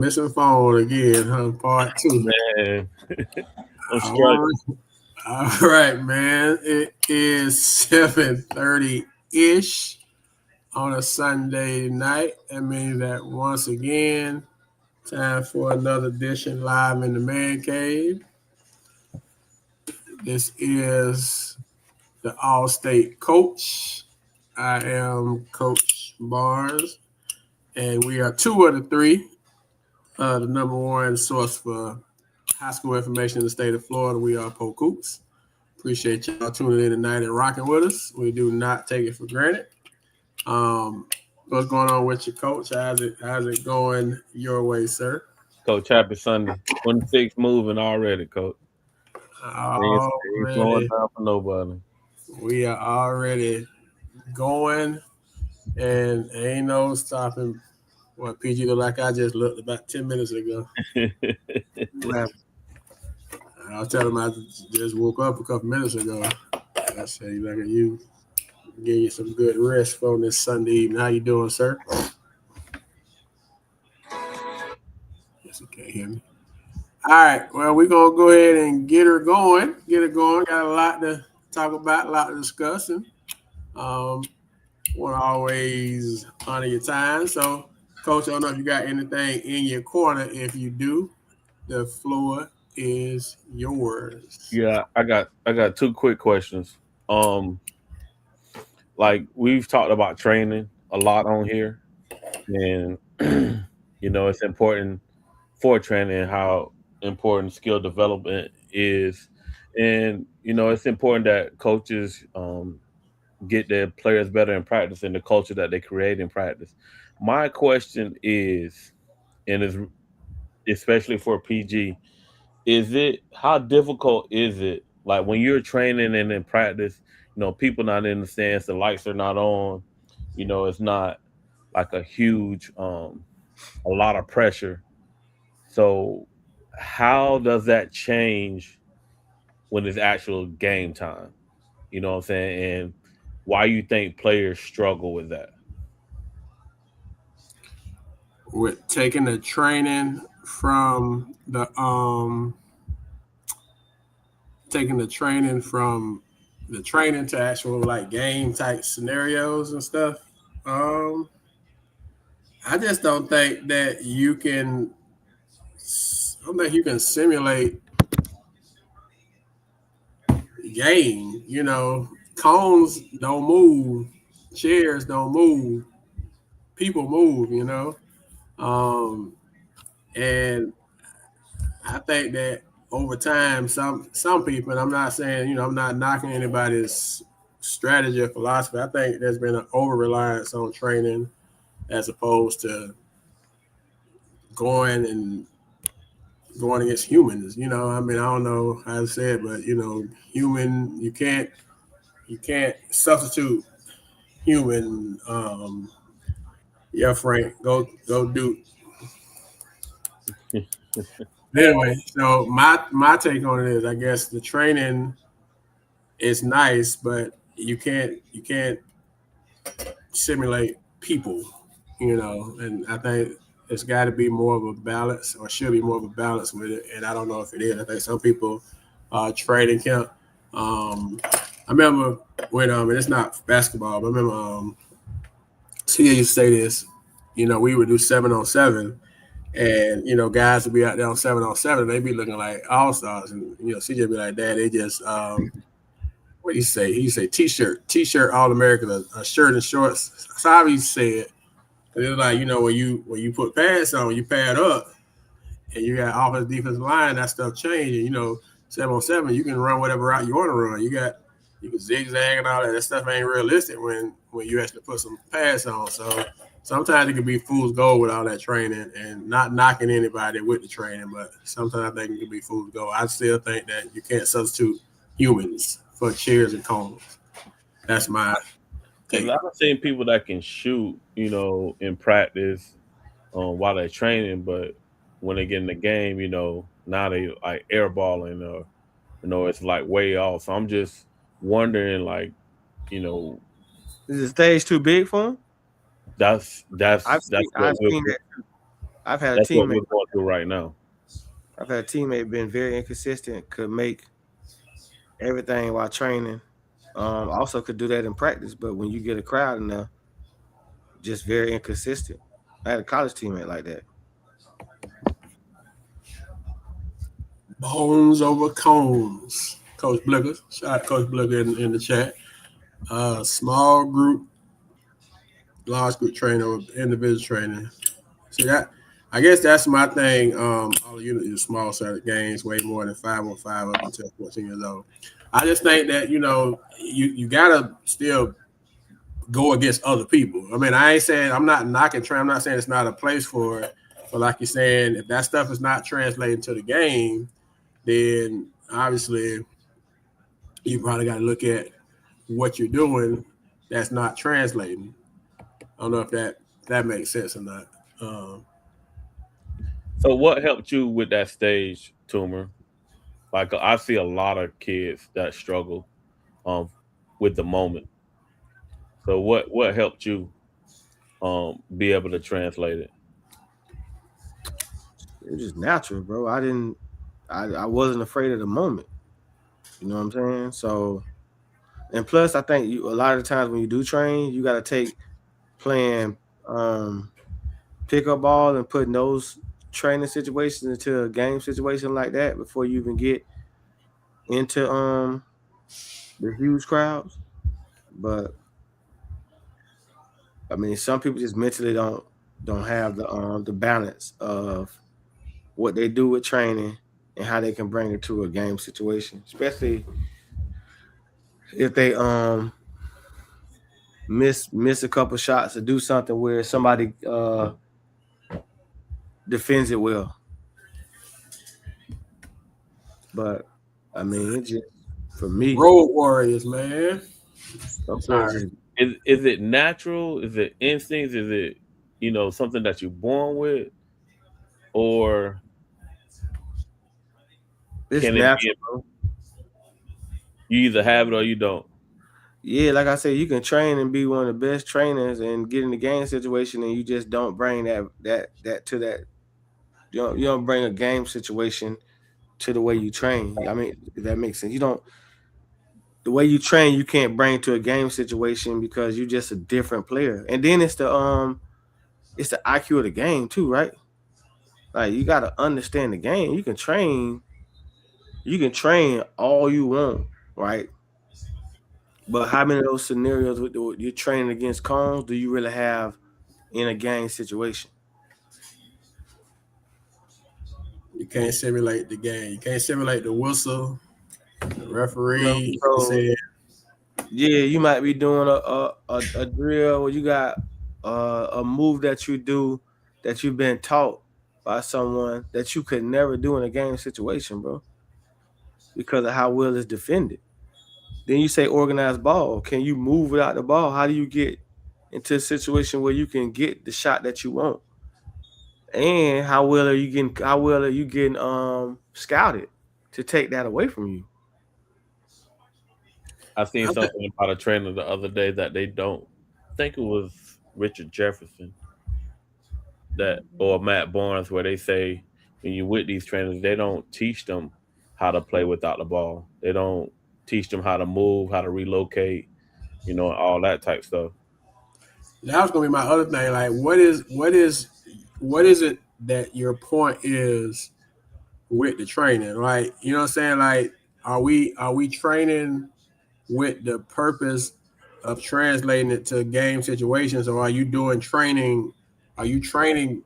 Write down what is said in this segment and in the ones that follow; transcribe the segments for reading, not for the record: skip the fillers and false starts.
Missing phone again, huh? Part two. Man, I'm All struggling. right, all right, man. It is 7:30 ish on a Sunday night. That means that once again, time for another edition live in the man cave. This is the All-State coach. I am Coach Barnes, and we are two of the three. The number one source for high school information in the state of Florida. We are Polk. Appreciate y'all tuning in tonight and rocking with us. We do not take it for granted. What's going on with your coach? How's it going your way, sir? Coach, happy Sunday. 26 moving already, Coach. Ain't slowing Already, down for nobody. we are already going, and ain't no stopping. What PG look like? I just looked about 10 minutes ago. Well, I was telling him I just woke up a couple minutes ago. I said, "Look at you, give you some good rest on this Sunday evening. How you doing, sir?" Yes, you can't hear me. All right. Well, we're gonna go ahead and get her going. Get her going. Got a lot to talk about, a lot to discuss, and um, want to always honor your time. So, Coach, I don't know if you got anything in your corner. If you do, the floor is yours. Yeah, I got two quick questions. Um, like we've talked about training a lot on here, and it's important for training how important skill development is, and it's important that coaches get their players better in practice and the culture that they create in practice. My question is, and is especially for PG, is it how difficult is it like when you're training and in practice, people not in the stands, the lights are not on, it's not like a huge a lot of pressure. So how does that change when it's actual game time? You know what I'm saying? And why you think players struggle with that? With taking the training from the training to actual like game type scenarios and stuff. Um, I just don't think that you can. I don't think you can simulate game. Cones don't move, chairs don't move, people move. Um, and I think that over time, some people, and I'm not saying, I'm not knocking anybody's strategy or philosophy. I think there's been an over reliance on training as opposed to going and going against humans. I mean, I don't know how to say it, but human, you can't substitute human. Yeah, Frank, go do. Anyway, so my take on it is, I guess the training is nice, but you can't simulate people, and I think it's got to be more of a balance, or should be more of a balance with it. And I don't know if it is. I think some people training camp. I remember when and it's not basketball, but I remember CJ used to say this. We would do 7-on-7, and guys would be out there on 7-on-7. They be looking like all stars, and CJ be like, "Dad, they just what do you say?" He say t-shirt All American, a shirt and shorts. That's how he said. Cause it's like when you put pads on, you pad up, and you got offense defensive line. That stuff changing. 7-on-7, you can run whatever route you want to run. You can zigzag and all that. That stuff ain't realistic when you actually put some pads on. So sometimes it can be fool's gold with all that training, and not knocking anybody with the training, but sometimes I think it can be fool's gold. I still think that you can't substitute humans for chairs and cones. That's my Because take. I've seen people that can shoot, in practice while they're training, but when they get in the game, now they like airballing or it's like way off. So I'm just wondering, like, you know, Is the stage too big for him? that's I've that's seen what I've we're seen that. I've had a That's what teammate. we're going through right now. I've had a teammate been very inconsistent. Could make everything while training. Also could do that in practice, but when you get a crowd in there, just very inconsistent. I had a college teammate like that. Bones over cones. Coach Blicker, shout out Coach Blicker in the chat. Small group, large group training, or individual training. See that? I guess that's my thing. All the units is small sided games, way more than 5-on-5 up until 14 years old. I just think that you gotta still go against other people. I mean, I ain't saying I'm not knocking train. I'm not saying it's not a place for it, but like you're saying, if that stuff is not translating to the game, then obviously you probably got to look at what you're doing that's not translating. I don't know if that makes sense or not. So, what helped you with that stage, Tumor? Like, I see a lot of kids that struggle um, with the moment. So, what helped you be able to translate it? It was just natural, bro. I wasn't afraid of the moment. You know what I'm saying? So, and plus, I think a lot of the times when you do train, you got to take playing pickup ball and putting those training situations into a game situation like that before you even get into the huge crowds. But I mean, some people just mentally don't have the balance of what they do with training and how they can bring it to a game situation, especially if they miss a couple shots or do something where somebody defends it well. But I mean, it just for me, Road warriors, man. some players Sorry. just Is it natural? Is it instincts? Is it something that you're born with, or it's can it natural, be? bro. You either have it or you don't. Yeah, like I said, you can train and be one of the best trainers and get in the game situation, and you just don't bring that to that. You don't bring a game situation to the way you train. I mean, if that makes sense. You don't the way you train, you can't bring to a game situation because you're just a different player. And then it's the IQ of the game too, right? Like you got to understand the game. You can train all you want, right? But how many of those scenarios with you're training against cones do you really have in a game situation? You can't simulate the game. You can't simulate the whistle, the You know, referee. You so said yeah, you might be doing a drill where you got a move that you do that you've been taught by someone that you could never do in a game situation, bro, because of how well it's defended. Then you say organized ball. Can you move without the ball? How do you get into a situation where you can get the shot that you want? And how well are you getting scouted to take that away from you? I seen I think something about a trainer the other day that they don't. I think it was Richard Jefferson that or Matt Barnes where they say when you with these trainers, they don't teach them how to play without the ball. They don't teach them how to move, how to relocate, all that type stuff. that was gonna be my other thing. Like, what is it that your point is with the training? Like, you know what I'm saying? Like, are we training with the purpose of translating it to game situations, or are you doing training? Are you training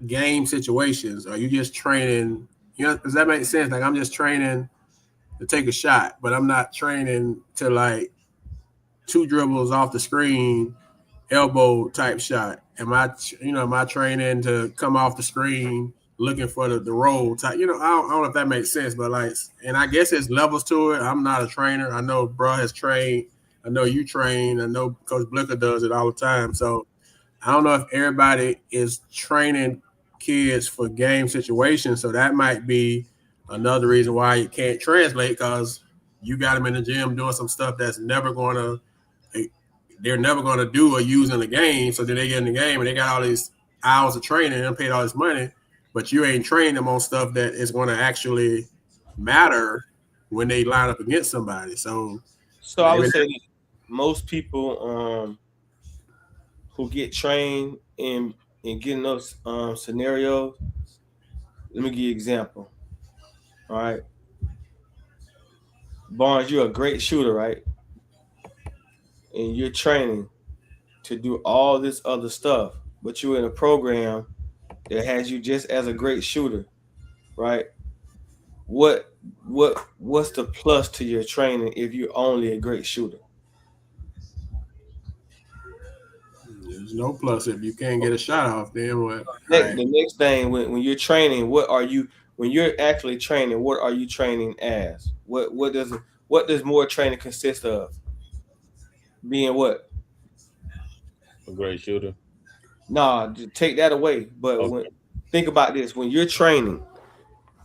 game situations? Are you just training? Does that make sense? Like, I'm just training to take a shot, but I'm not training to like two dribbles off the screen, elbow type shot. Am I training to come off the screen looking for the roll type? I don't know if that makes sense, but like, and I guess there's levels to it. I'm not a trainer. I know bro has trained. I know you train. I know Coach Blicker does it all the time. So I don't know if everybody is training kids for game situations. So that might be another reason why you can't translate because you got them in the gym doing some stuff that's never going to they're never going to do or use in the game. So then they get in the game and they got all these hours of training and paid all this money, but you ain't trained them on stuff that is going to actually matter when they line up against somebody. So I would say that most people who get trained in getting those scenarios. Let me give you an example. All right, Barnes, you're a great shooter, right? And you're training to do all this other stuff, but you're in a program that has you just as a great shooter, right? What's the plus to your training if you're only a great shooter? there's no plus if you can't get a shot off. Then what? The next thing, when you're training, when you're actually training, what are you training as? What does more training consist of? Being what? A great shooter. Nah, take that away. But think about this: when you're training,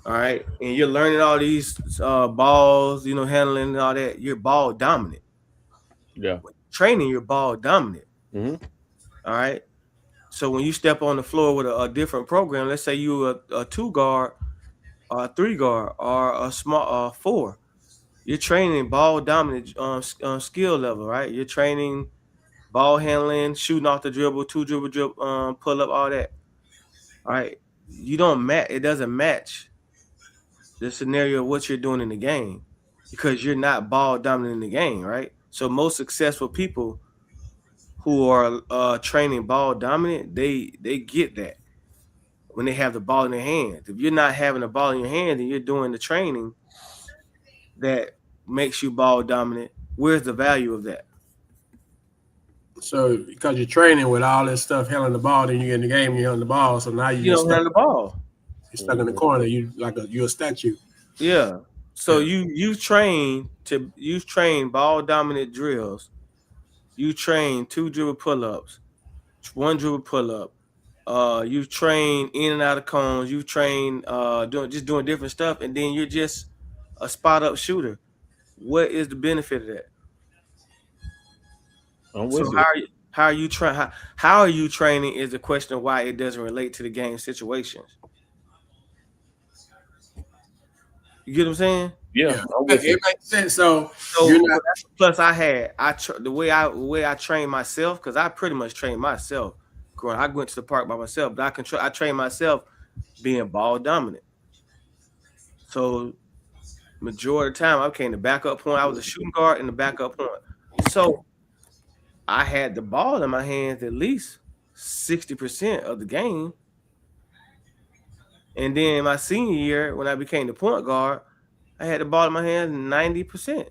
all right, and you're learning all these balls, handling and all that, you're ball dominant. Yeah. Training, you're ball dominant. Mm-hmm. All right. So when you step on the floor with a different program, let's say you a 2 guard, or a 3 guard, or a small 4, you're training ball dominant skill level, right? You're training ball handling, shooting off the dribble, 2 dribble, pull up, all that. All right. You don't match. It doesn't match the scenario of what you're doing in the game because you're not ball dominant in the game, right? So most successful people who are training ball dominant, they get that when they have the ball in their hands. If you're not having the ball in your hands and you're doing the training that makes you ball dominant, where's the value of that? So because you're training with all this stuff handling the ball, then you get in the game, you're on the ball. So now you don't handle the ball. You're stuck in the corner. You're a statue. Yeah. So you train ball dominant drills. You train 2 dribble pull-ups, 1 dribble pull-up. You train in and out of cones. You train doing different stuff, and then you're just a spot up shooter. What is the benefit of that? How are you trying? How are you training? Is the question of why it doesn't relate to the game situations. You get what I'm saying? Yeah, it makes sense. So that's the plus I had. The way I trained myself, because I pretty much trained myself. I went to the park by myself, but I trained myself being ball dominant. So majority of the time I became the backup point. I was a shooting guard and the backup point. So I had the ball in my hands at least 60% of the game. And then my senior year, when I became the point guard, I had the ball in my hands 90%.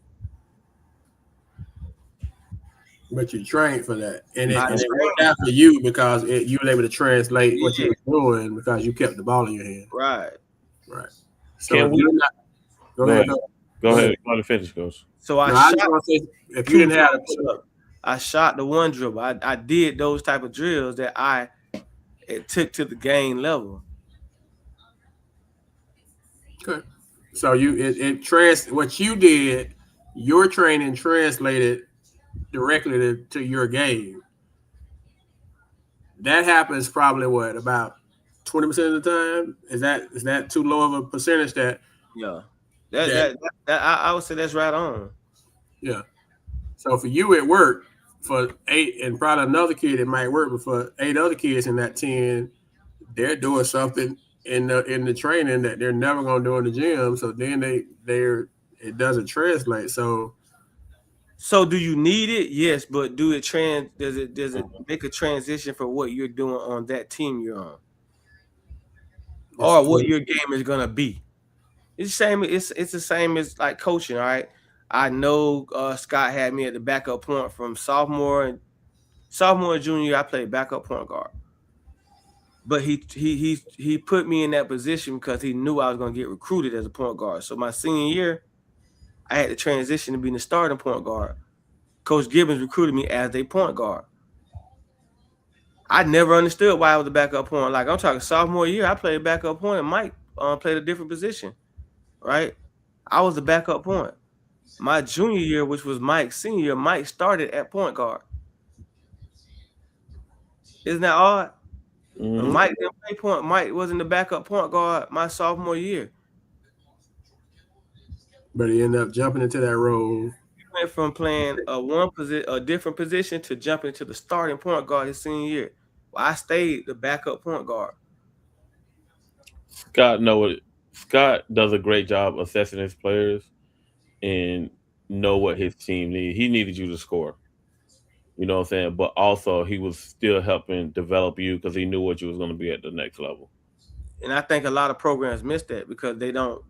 But you trained for that, and it worked out for you because you were able to translate what you were doing because you kept the ball in your hand. Right. So go ahead. Go ahead. Go to finish, Coach. So if you didn't have I shot the 1 dribble. I did those type of drills that it took to the game level. Okay. So what you did, your training translated directly to your game. That happens probably about 20% of the time. Is that too low of a percentage? Yeah, that I would say that's right on. Yeah. So for you, it worked. For 8, and probably another kid, it might work. But for 8 other kids in that 10, they're doing something in the training that they're never going to do in the gym. So then it doesn't translate. So do you need it? Yes, but does it make a transition for what you're doing on that team you're on, or what your game is gonna be? It's the same. It's the same as like coaching. All right, I know Scott had me at the backup point from sophomore and junior year. I played backup point guard, but he put me in that position because he knew I was gonna get recruited as a point guard. So my senior year, I had to transition to being the starting point guard. Coach Gibbons recruited me as a point guard. I never understood why I was a backup point. Like I'm talking sophomore year, I played backup point, and Mike played a different position, right? I was the backup point. My junior year, which was Mike's senior year, Mike started at point guard. Isn't that odd? And Mike didn't play point. Mike wasn't the backup point guard my sophomore year. But he ended up jumping into that role. He went from playing a different position to jumping into the starting point guard his senior year. Well, I stayed the backup point guard. Scott does a great job assessing his players and know what his team needs. He needed you to score. You know what I'm saying? But also he was still helping develop you because he knew what you was going to be at the next level. And I think a lot of programs miss that because they don't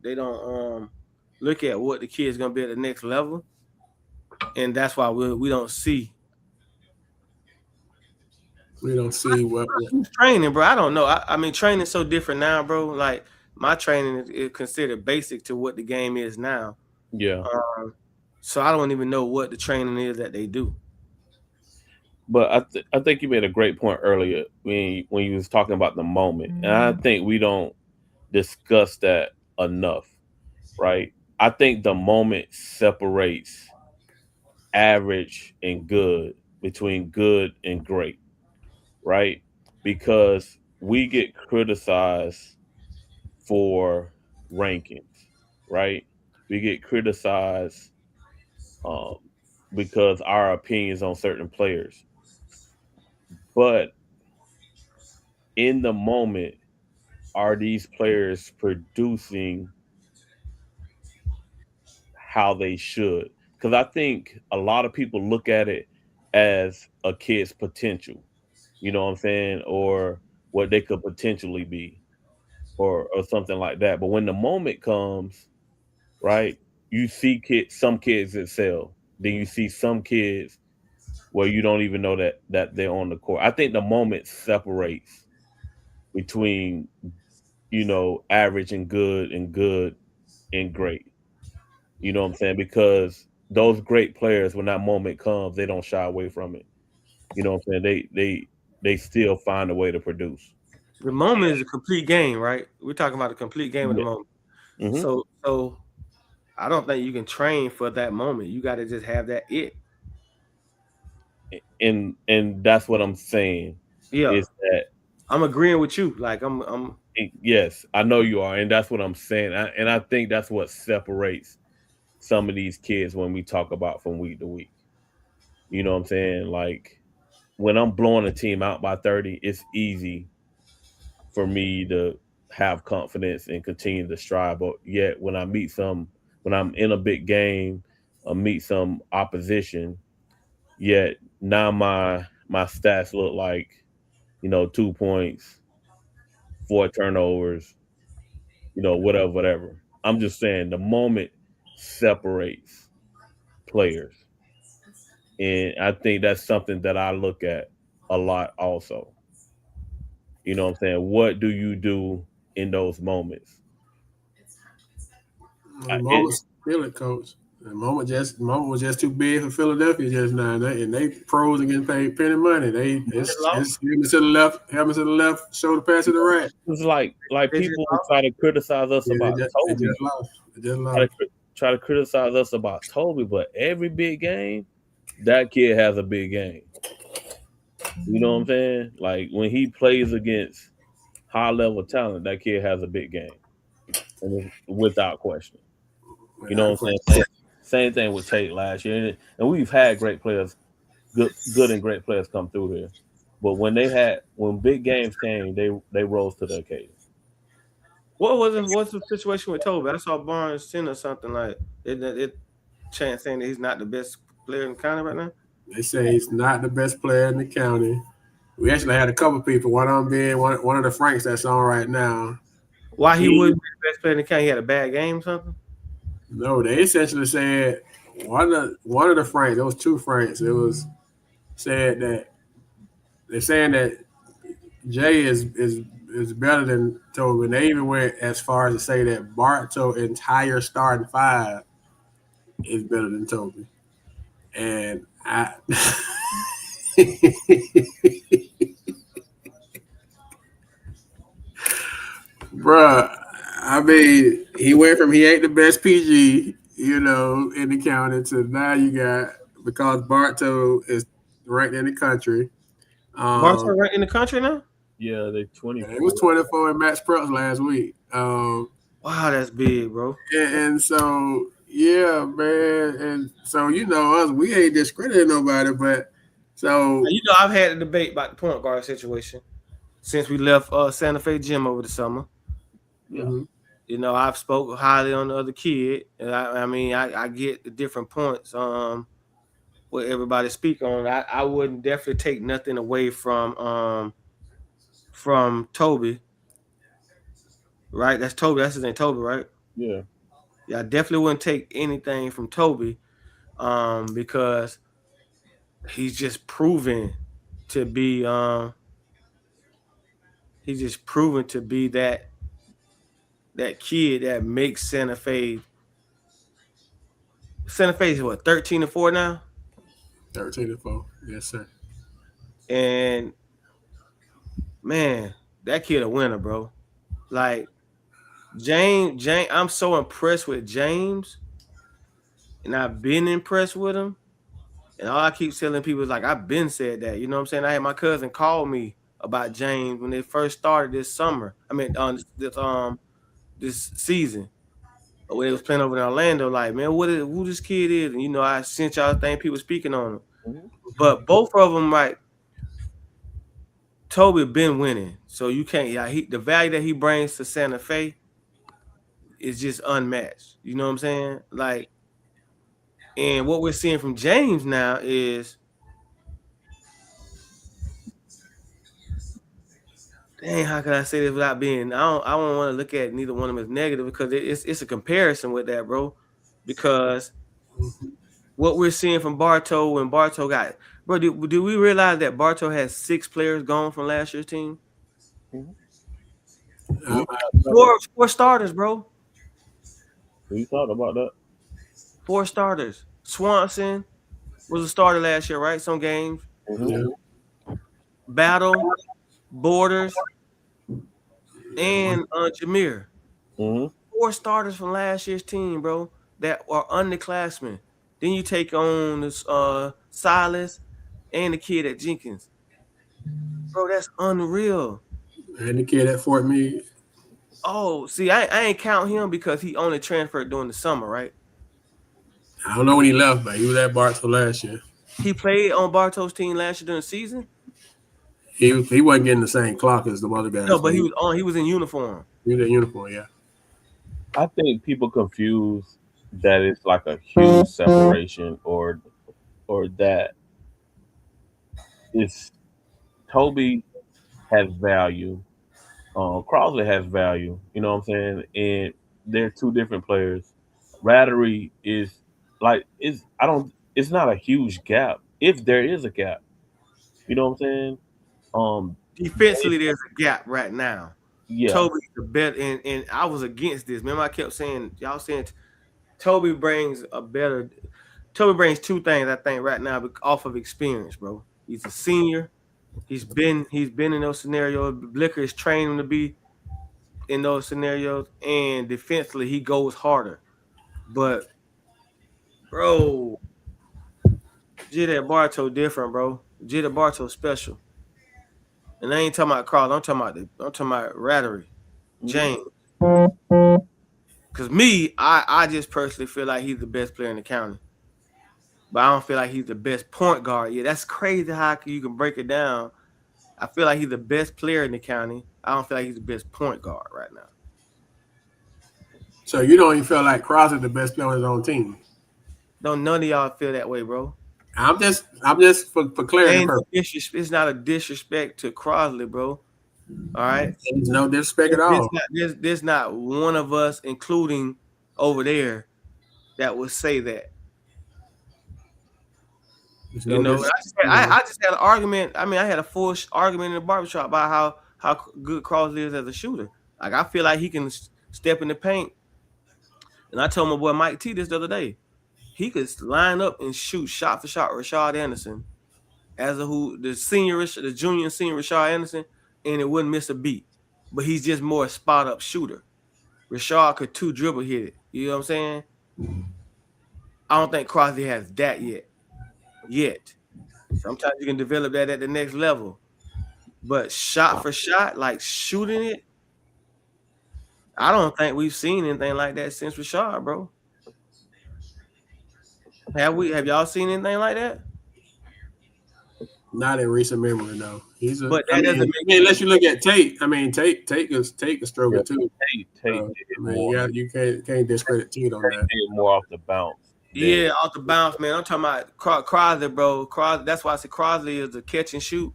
look at what the kid's going to be at the next level. And that's why we don't see. We don't see what training, bro. I don't know. I mean, training's so different now, bro. Like my training is considered basic to what the game is now. Yeah. So I don't even know what the training is that they do. But I think you made a great point earlier when you was talking about the moment, and I think we don't discuss that enough, right? I think the moment separates average and good between good and great, right? Because we get criticized for rankings, right? We get criticized because our opinions on certain players. But in the moment, are these players producing how they should? Because I think a lot of people look at it as a kid's potential, you know what I'm saying? Or what they could potentially be, or something like that. But when the moment comes, right, you see some kids excel. Then you see some kids where you don't even know that they're on the court. I think the moment separates between, average and good and great. You know what I'm saying? Because those great players, when that moment comes, they don't shy away from it. You know what I'm saying? They still find a way to produce. The moment is a complete game, right? We're talking about a complete game at the moment. Mm-hmm. So I don't think you can train for that moment. You got to just have that it. And that's what I'm saying. Yeah, is that I'm agreeing with you. Like I'm. Yes, I know you are, and that's what I'm saying. And I think that's what separates some of these kids when we talk about from week to week. You know what I'm saying? Like when I'm blowing a team out by 30, it's easy for me to have confidence and continue to strive. But yet when I'm in a big game, I meet some opposition, yet now my stats look like, 2 points, 4 turnovers, whatever. I'm just saying the moment separates players. And I think that's something that I look at a lot also. You know what I'm saying? What do you do in those moments? The moment, feel it, coach. The moment was just too big for Philadelphia just now, and they pros are getting paid penny money. It's helmet to the left, shoulder pass to the right. It's like people try to criticize us about Toby. They just lost. Try to criticize us about Toby, but every big game, that kid has a big game. You know what I'm saying? Like when he plays against high level talent, that kid has a big game, and without question. You know what I'm saying? Same thing with Tate last year, and we've had great players, good and great players come through here. But when big games came, they rose to the occasion. What's the situation with Toby? I saw Barnes send or something like it chance saying that he's not the best player in the county right now. They say he's not the best player in the county. We actually had a couple people, one of them being one of the Franks that's on right now. Why he wouldn't be the best player in the county? He had a bad game or something? No, they essentially said one of the Franks, there was 2 Franks, it was said that they're saying that Jay is better than Toby. And they even went as far as to say that Barto's entire starting 5 is better than Toby. And I bruh, I mean, he went from he ain't the best PG, in the county to now you got, because Barto is ranked in the country. Barto ranked in the country now? Yeah, they 24. It was 24 in MaxPreps last week. Wow, that's big, bro. And so yeah, man, and so us, we ain't discrediting nobody, but so I've had a debate about the point guard situation since we left Santa Fe Gym over the summer. Yeah. mhm. I've spoke highly on the other kid, and I get the different points what everybody speak on. I wouldn't definitely take nothing away from Toby. Right? That's Toby. That's his name, Toby, right? Yeah. Yeah, I definitely wouldn't take anything from Toby, because he's just proven to be that kid that makes Santa Fe. Santa Fe is what, 13-4 now? 13-4. Yes, sir. And man, that kid a winner, bro. Like James, I'm so impressed with James, and I've been impressed with him. And all I keep telling people is like, I've been said that. You know what I'm saying? I had my cousin call me about James when they first started this summer. I mean, this season when they was playing over in Orlando. Like, man, who this kid is? And I sent y'all a thing people speaking on him. Mm-hmm. But both of them, right? Toby been winning, so you can't. Yeah, the value that he brings to Santa Fe is just unmatched. You know what I'm saying? Like, and what we're seeing from James now is, dang, how can I say this without being? I don't want to look at neither one of them as negative, because it's a comparison with that, bro. Because what we're seeing from Bartow, when Bartow got, bro, do we realize that Bartow has 6 players gone from last year's team? Um, Four starters, bro. You thought about that? 4 starters. Swanson was a starter last year, right? Some games. Mm-hmm. yeah. Battle, Borders, and Jameer. Mm-hmm. 4 starters from last year's team, bro, that are underclassmen. Then you take on this Silas and the kid at Jenkins. Bro, that's unreal. And the kid at Fort Meade. Oh, see, I ain't count him because he only transferred during the summer, right? I don't know when he left, but he was at Bartow last year. He played on Bartow's team last year during the season. He wasn't getting the same clock as the other guys. No, but he was in uniform. He was in uniform, yeah. I think people confuse that it's like a huge separation, or that it's Toby has value, Crossley has value. You know what I'm saying? And they're two different players. Rattery is like it's not a huge gap, if there is a gap. You know what I'm saying? Defensively, there's a gap right now. Yeah. Toby's the better, and I was against this. Remember, I kept saying, y'all saying Toby brings 2 things, I think, right now off of experience, bro. He's a senior. He's been in those scenarios. Blicker is training him to be in those scenarios, and defensively he goes harder. But bro, Jada Bartow different, bro. Jada Bartow special. And I ain't talking about Carl. I'm talking about Rattery, James. Cause me, I just personally feel like he's the best player in the county. But I don't feel like he's the best point guard. Yeah, that's crazy how you can break it down. I feel like he's the best player in the county. I don't feel like he's the best point guard right now. So you don't even feel like Crosby's the best player on his own team? Don't none of y'all feel that way, bro. I'm just for clarity purposes. It's not a disrespect to Crosley, bro. All right. There's no disrespect at all. There's not one of us, including over there, that would say that. I just had an argument. I mean, I had a full argument in the barbershop about how good Crossley is as a shooter. Like, I feel like he can step in the paint. And I told my boy Mike T this the other day. He could line up and shoot shot for shot Rashad Anderson as the junior and senior Rashad Anderson, and it wouldn't miss a beat. But he's just more a spot up shooter. Rashad could 2 dribble hit it. You know what I'm saying? I don't think Crosby has that yet. Sometimes you can develop that at the next level. But shot for shot, like shooting it, I don't think we've seen anything like that since Rashard, bro. Have y'all seen anything like that? Not in recent memory, no. He's a. But that doesn't make Unless you look at Tate. I mean, Tate is stronger Yeah, too. Tate I did mean, more. you can't discredit Tate on that. Did more off the bounce. Yeah, off the bounce, man. I'm talking about Crosley, bro. That's why I said Crosley is the catch and shoot.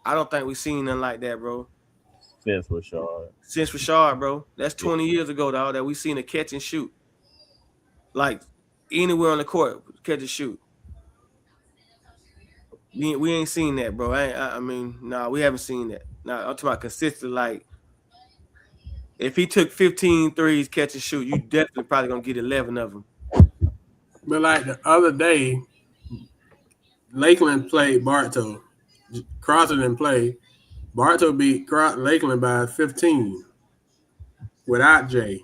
I don't think we've seen nothing like that, bro. Since Rashard. Since Rashard, bro. That's 20 years ago, dog, that we seen a catch and shoot. Like anywhere on the court, catch and shoot. We ain't seen that, bro. I mean, nah, we haven't seen that. Nah, I'm talking about consistent. Like, if he took 15 threes, catch and shoot, you definitely probably gonna get 11 of them. But like the other day, Lakeland played Bartow. Crosser didn't play. Bartow beat Lakeland by 15 without Jay.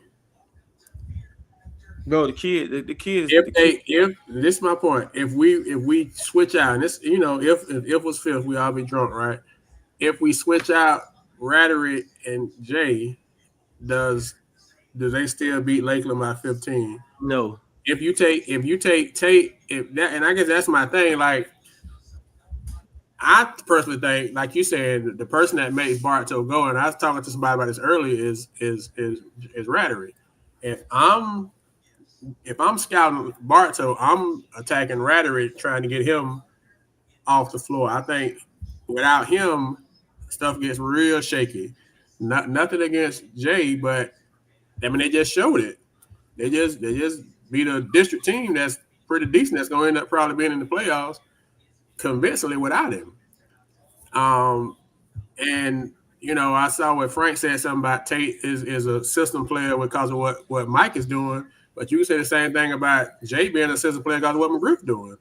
Bro, the kid. If this is my point, if we switch out, and this, if was fifth, we all be drunk, right? If we switch out Rattery and Jay, do they still beat Lakeland by 15? No. If you take Tate, and I guess that's my thing. Like, I personally think, like you said, the person that makes Bartow go, and I was talking to somebody about this earlier, is Rattery. If I'm scouting Bartow, I'm attacking Rattery, trying to get him off the floor. I think without him, stuff gets real shaky. Nothing against Jay, but I mean, they just showed it. They just beat a district team that's pretty decent. That's going to end up probably being in the playoffs convincingly without him. And I saw what Frank said something about Tate is a system player because of what Mike is doing. But you can say the same thing about Jay being a system player because of what McGriff's doing.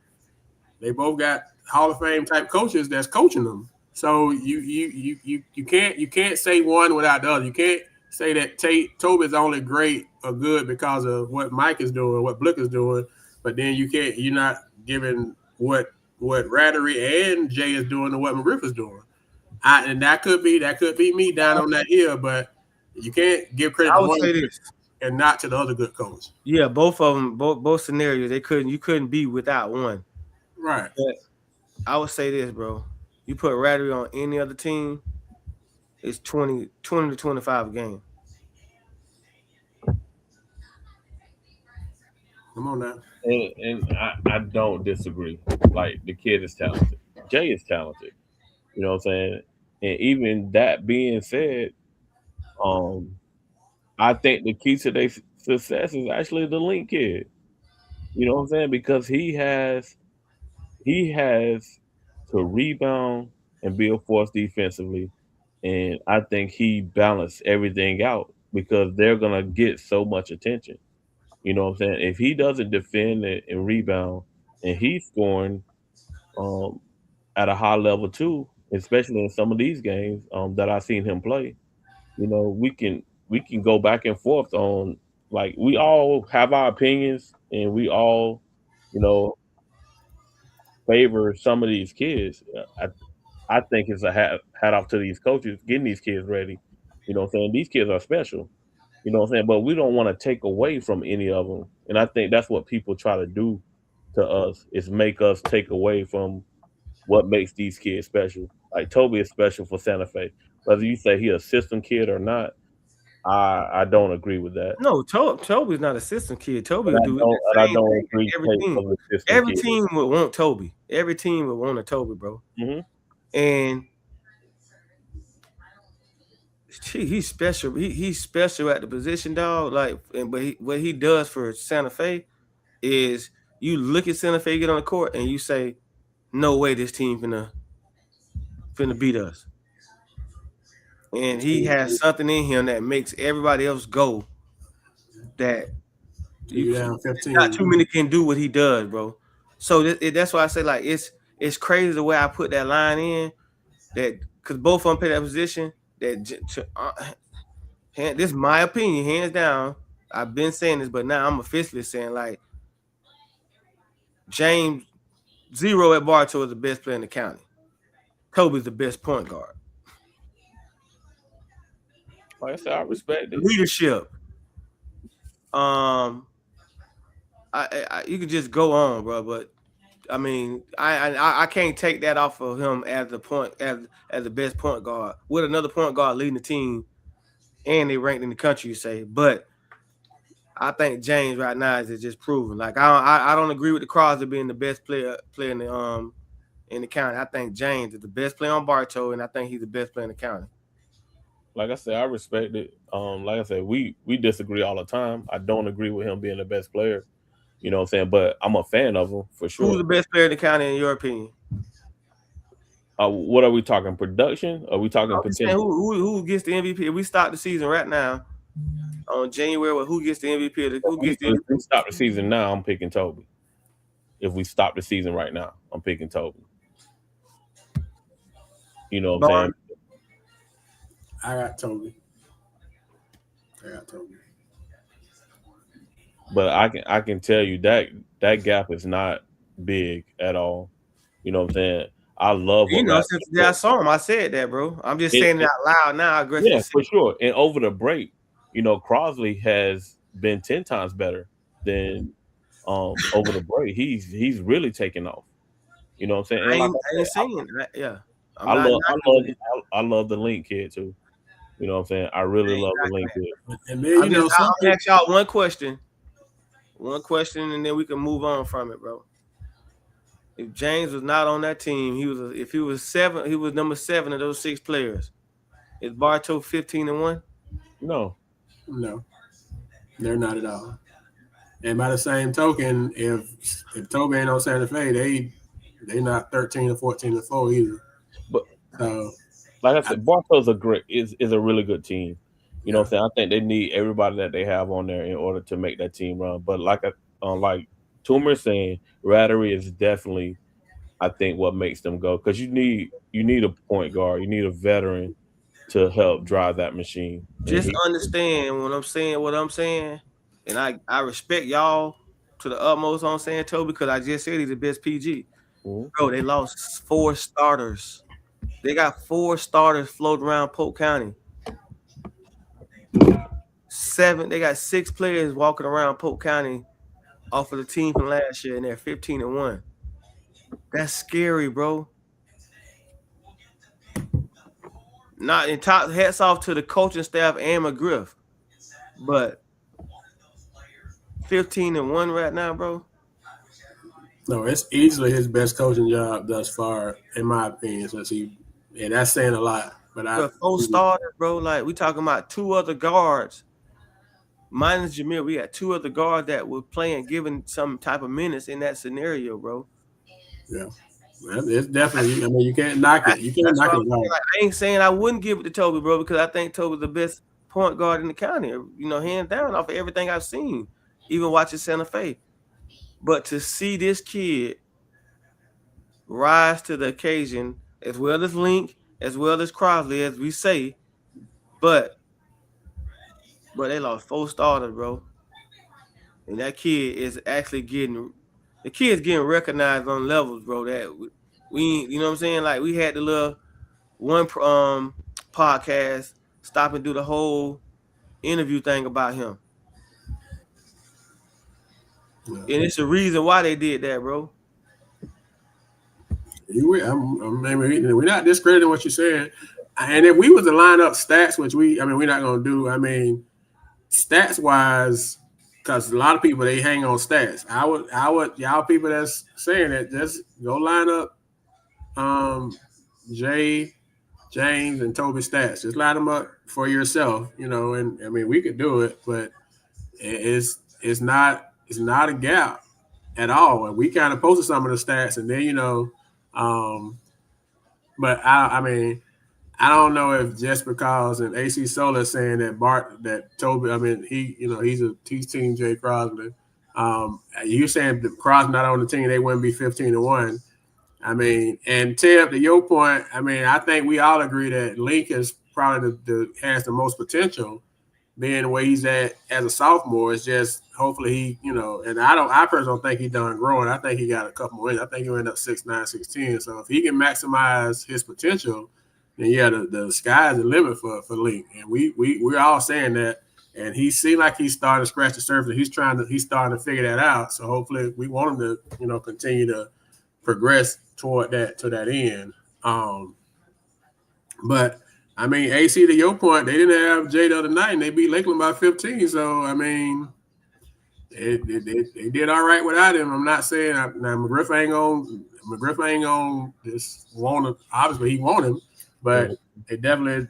They both got Hall of Fame type coaches that's coaching them. So you can't say one without the other. You can't say that Toby is only great or good because of what Mike is doing, what Blick is doing, but then you're not giving what Rattery and Jay is doing and what McGriff is doing. And that could be me down on that hill, but you can't give credit to one and not to the other good coach. Yeah, both of them, both scenarios, you couldn't be without one. Right. But I would say this, bro. You put Rattery on any other team, it's 20 to 25 a game. Come on now. And I don't disagree. Like, the kid is talented. Jay is talented. You know what I'm saying? And even that being said, I think the key to their success is actually the Link kid. You know what I'm saying? Because he has to rebound and be a force defensively. And I think he balanced everything out because they're gonna get so much attention. You know what I'm saying? If he doesn't defend and rebound and he's scoring at a high level too, especially in some of these games that I've seen him play, we can go back and forth on, like, we all have our opinions and we all, favor some of these kids. I think it's a hat off to these coaches getting these kids ready. You know what I'm saying? These kids are special. You know what I'm saying? But we don't want to take away from any of them. And I think that's what people try to do to us, is make us take away from what makes these kids special. Like, Toby is special for Santa Fe. Whether you say he's a system kid or not, I don't agree with that. No, Toby's not a system kid. Toby will do it. I don't agree. Every team would want Toby. Every team would want a Toby, bro. Mm-hmm. And he's special. He's special at the position, dog. Like, but what he does for Santa Fe is, you look at Santa Fe get on the court and you say, no way this team finna beat us. And he has something in him that makes everybody else go. That not too many can do what he does, bro. So that's why I say, like, it's crazy the way I put that line in, that because both of them play that position. That this is my opinion, hands down. I've been saying this, but now I'm officially saying, like, James Zero at Bartow is the best player in the county. Toby's the best point guard. Like I said, I respect it. Leadership. You could just go on, bro. But I mean, I can't take that off of him as the best point guard with another point guard leading the team, and they ranked in the country. You say, but I think James right now is just proven. Like I don't agree with the Crosby being the best player in the county. I think James is the best player on Bartow, and I think he's the best player in the county. Like I said, I respect it. Like I said, we disagree all the time. I don't agree with him being the best player. You know what I'm saying? But I'm a fan of him for sure. Who's the best player in the county in your opinion? What are we talking? Production? Are we talking potential? Who gets the MVP? If we start the season right now on January, who gets the MVP? Who gets the MVP? If we stop the season now, I'm picking Toby. If we stop the season right now, I'm picking Toby. You know what I'm saying? I got Toby. But I can tell you that gap is not big at all. You know what I'm saying? I love what since I saw him, I said that, bro. I'm just saying it out loud now. Yeah, for sure. And over the break, Crosby has been 10 times better than over the break. He's really taken off. You know what I'm saying? I ain't saying that. Yeah. I love the Link kid too. You know what I'm saying? I really love the Link kid. And then I'll ask y'all one question. And then we can move on from it, bro. If James was not on that team, he was number 7 of those 6 players. Is Bartow 15-1? No, they're not at all. And by the same token, if Toby ain't on Santa Fe, they not 13 or 14-4 either. But like I said, Bartow's is a really good team. You know what I'm saying? I think they need everybody that they have on there in order to make that team run. But like Toomer is saying, Rattery is definitely, I think, what makes them go. Because you need a point guard. You need a veteran to help drive that machine. Just understand what I'm saying. And I respect y'all to the utmost on saying Toby, because I just said he's the best PG. Mm-hmm. Bro, they lost 4 starters. They got 4 starters floating around Polk County. They got 6 players walking around Polk County off of the team from last year, and they're 15-1. That's scary, bro. Not in top hats off to the coaching staff and McGriff, but 15-1 right now, bro. No, it's easily his best coaching job thus far, in my opinion. And that's saying a lot. But 4 starters, bro. Like, we talking about 2 other guards. Minus Jameer, we had 2 other guards that were playing, giving some type of minutes in that scenario, bro. Yeah. Well, it's definitely, I mean, you can't knock it. You can't knock it. Like, I ain't saying I wouldn't give it to Toby, bro, because I think Toby's the best point guard in the county, hands down off of everything I've seen, even watching Santa Fe. But to see this kid rise to the occasion, as well as Link, as well as Crosby, as we say, but they lost 4 starters, bro. And that kid is actually getting recognized on levels, bro, that we you know what I'm saying? Like, we had the little one podcast stop and do the whole interview thing about him. Yeah. And it's the reason why they did that, bro. We're not discrediting what you're saying. And if we was to line up stats, which we're not going to do, stats wise, because a lot of people, they hang on stats. I would y'all people that's saying that, just go line up Jay, James, and Toby stats. Just line them up for yourself, and we could do it, but it's not a gap at all. We kind of posted some of the stats, and then but I don't know if just because and AC Solar saying that Toby, he's Team Jay Crosby. You saying that Crosby not on the team, they wouldn't be 15-1. And Tim, to your point, I think we all agree that Link is probably has the most potential, being the way he's at as a sophomore. It's just hopefully he, and I personally don't think he's done growing. I think he got a couple more. I think he'll end up 6'9", 6'10". So if he can maximize his potential, then yeah, the sky's the limit for Link, and we're all saying that. And he seemed like he's starting to scratch the surface. He's starting to figure that out. So hopefully, we want him to continue to progress toward that to that end. But I mean, AC, to your point, they didn't have Jay the other night, and they beat Lakeland by 15. So I mean, they did all right without him. I'm not saying now McGriff ain't gonna just want him. Obviously, he want him, but they definitely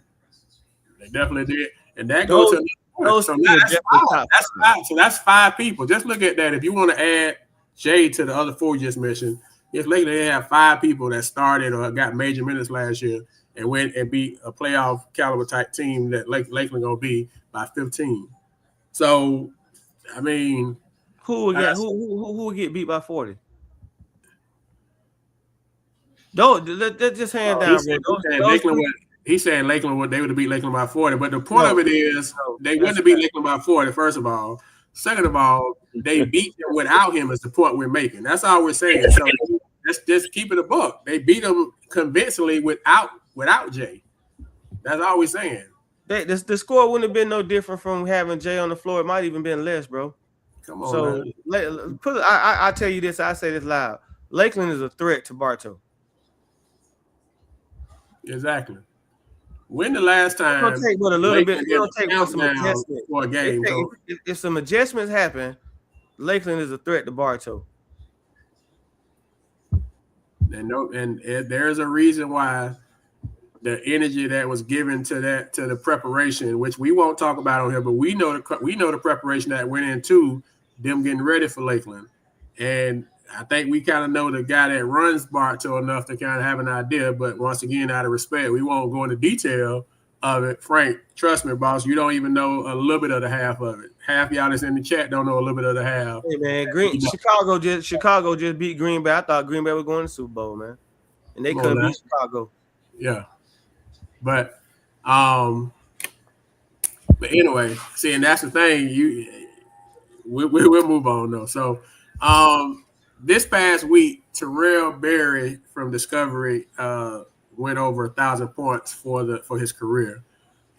did, and that goes to another point. So that's five. That's five. So that's 5 people. Just look at that. If you want to add Jay to the other 4 you just mentioned, if Lakeland they have 5 people that started or got major minutes last year and went and beat a playoff caliber type team that Lakeland gonna be by 15. So, I mean, who would get beat by 40? Don't let's just hand down. He's saying Lakeland they would have beat Lakeland by 40, but the point of it is they wouldn't have beat Lakeland by 40. First of all, second of all, they beat them without him. Is the point we're making? That's all we're saying. So let's just keep it a buck. They beat them convincingly without Jay. That's all we're saying. The score wouldn't have been no different from having Jay on the floor. It might even been less, bro. Come on. So I tell you this. I say this loud. Lakeland is a threat to Bartow. Exactly. When the last time? It's gonna take but a little bit. It's gonna take some adjustments for a game. If some adjustments happen, Lakeland is a threat to Bartow. And there's a reason why the energy that was given to the preparation, which we won't talk about on here, but we know the preparation that went into them getting ready for Lakeland, and I think we kind of know the guy that runs Bartow enough to kind of have an idea. But once again, out of respect, we won't go into detail of it. Frank, trust me, boss, you don't even know a little bit of the half of it. Half y'all that's in the chat don't know a little bit of the half. Hey man, Chicago just beat Green Bay. I thought Green Bay was going to the Super Bowl, man, and they couldn't beat Chicago. Yeah, but anyway, see, and that's the thing. We'll move on though. So, this past week, Terrell Berry from Discovery went over 1,000 points for his career,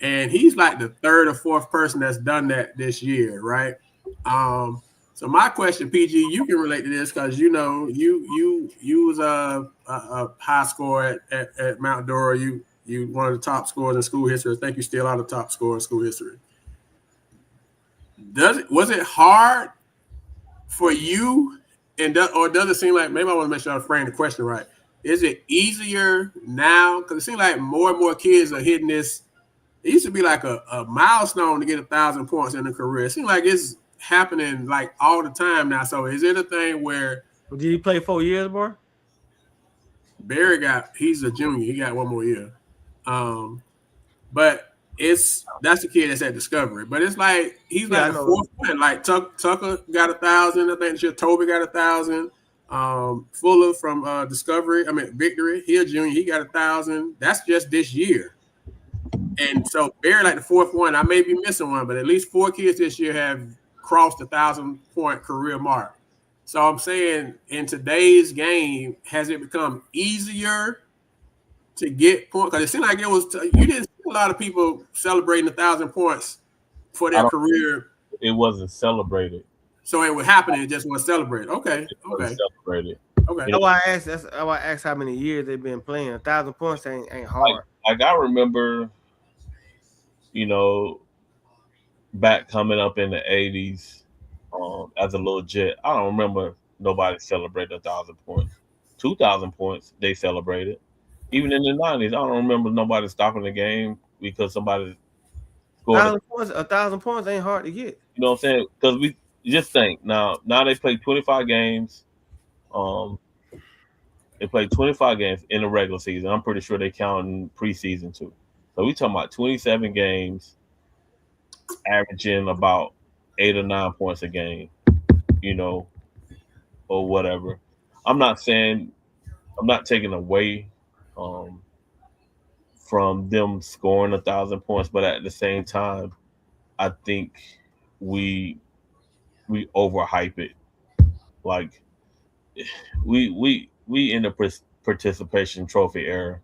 and he's like the 3rd or 4th person that's done that this year, right? So my question, PG, you can relate to this because you was a high scorer at Mount Dora. You one of the top scorers in school history. I think you still are the top scorer in school history. Was it hard for you? Or does it seem like, maybe I want to make sure I frame the question right. Is it easier now? Because it seems like more and more kids are hitting this. It used to be like a milestone to get 1,000 points in a career. It seems like it's happening like all the time now. So is it a thing where? Did he play 4 years, boy? Barry he's a junior. He got 1 more year. But that's the kid that's at Discovery. But it's like he's like the 4th one. Like Tucker got 1,000. I think Toby got 1,000. Fuller from Victory. He a junior. He got 1,000. That's just this year. And so Barry like the 4th one. I may be missing one, but at least 4 kids this year have crossed the 1,000-point career mark. So I'm saying in today's game, has it become easier to get points? Because it seemed like you didn't see a lot of people celebrating 1,000 points for their career. It wasn't celebrated. So it would happen. It just wasn't celebrated. Okay. Celebrated. Okay. That's why I asked how many years they've been playing. 1,000 points ain't hard. Like I remember, back coming up in the 80s, as a little jet, I don't remember nobody celebrated 1,000 points. 2,000 points they celebrated. Even in the 90s, I don't remember nobody stopping the game because somebody scored. 1,000 points ain't hard to get. You know what I'm saying? Because we just think now they play 25 games. They played 25 games in the regular season. I'm pretty sure they count in preseason too. So we talking about 27 games, averaging about 8 or 9 points a game, or whatever. I'm not taking away from them scoring 1,000 points, but at the same time, I think we overhype it. Like we in the participation trophy era,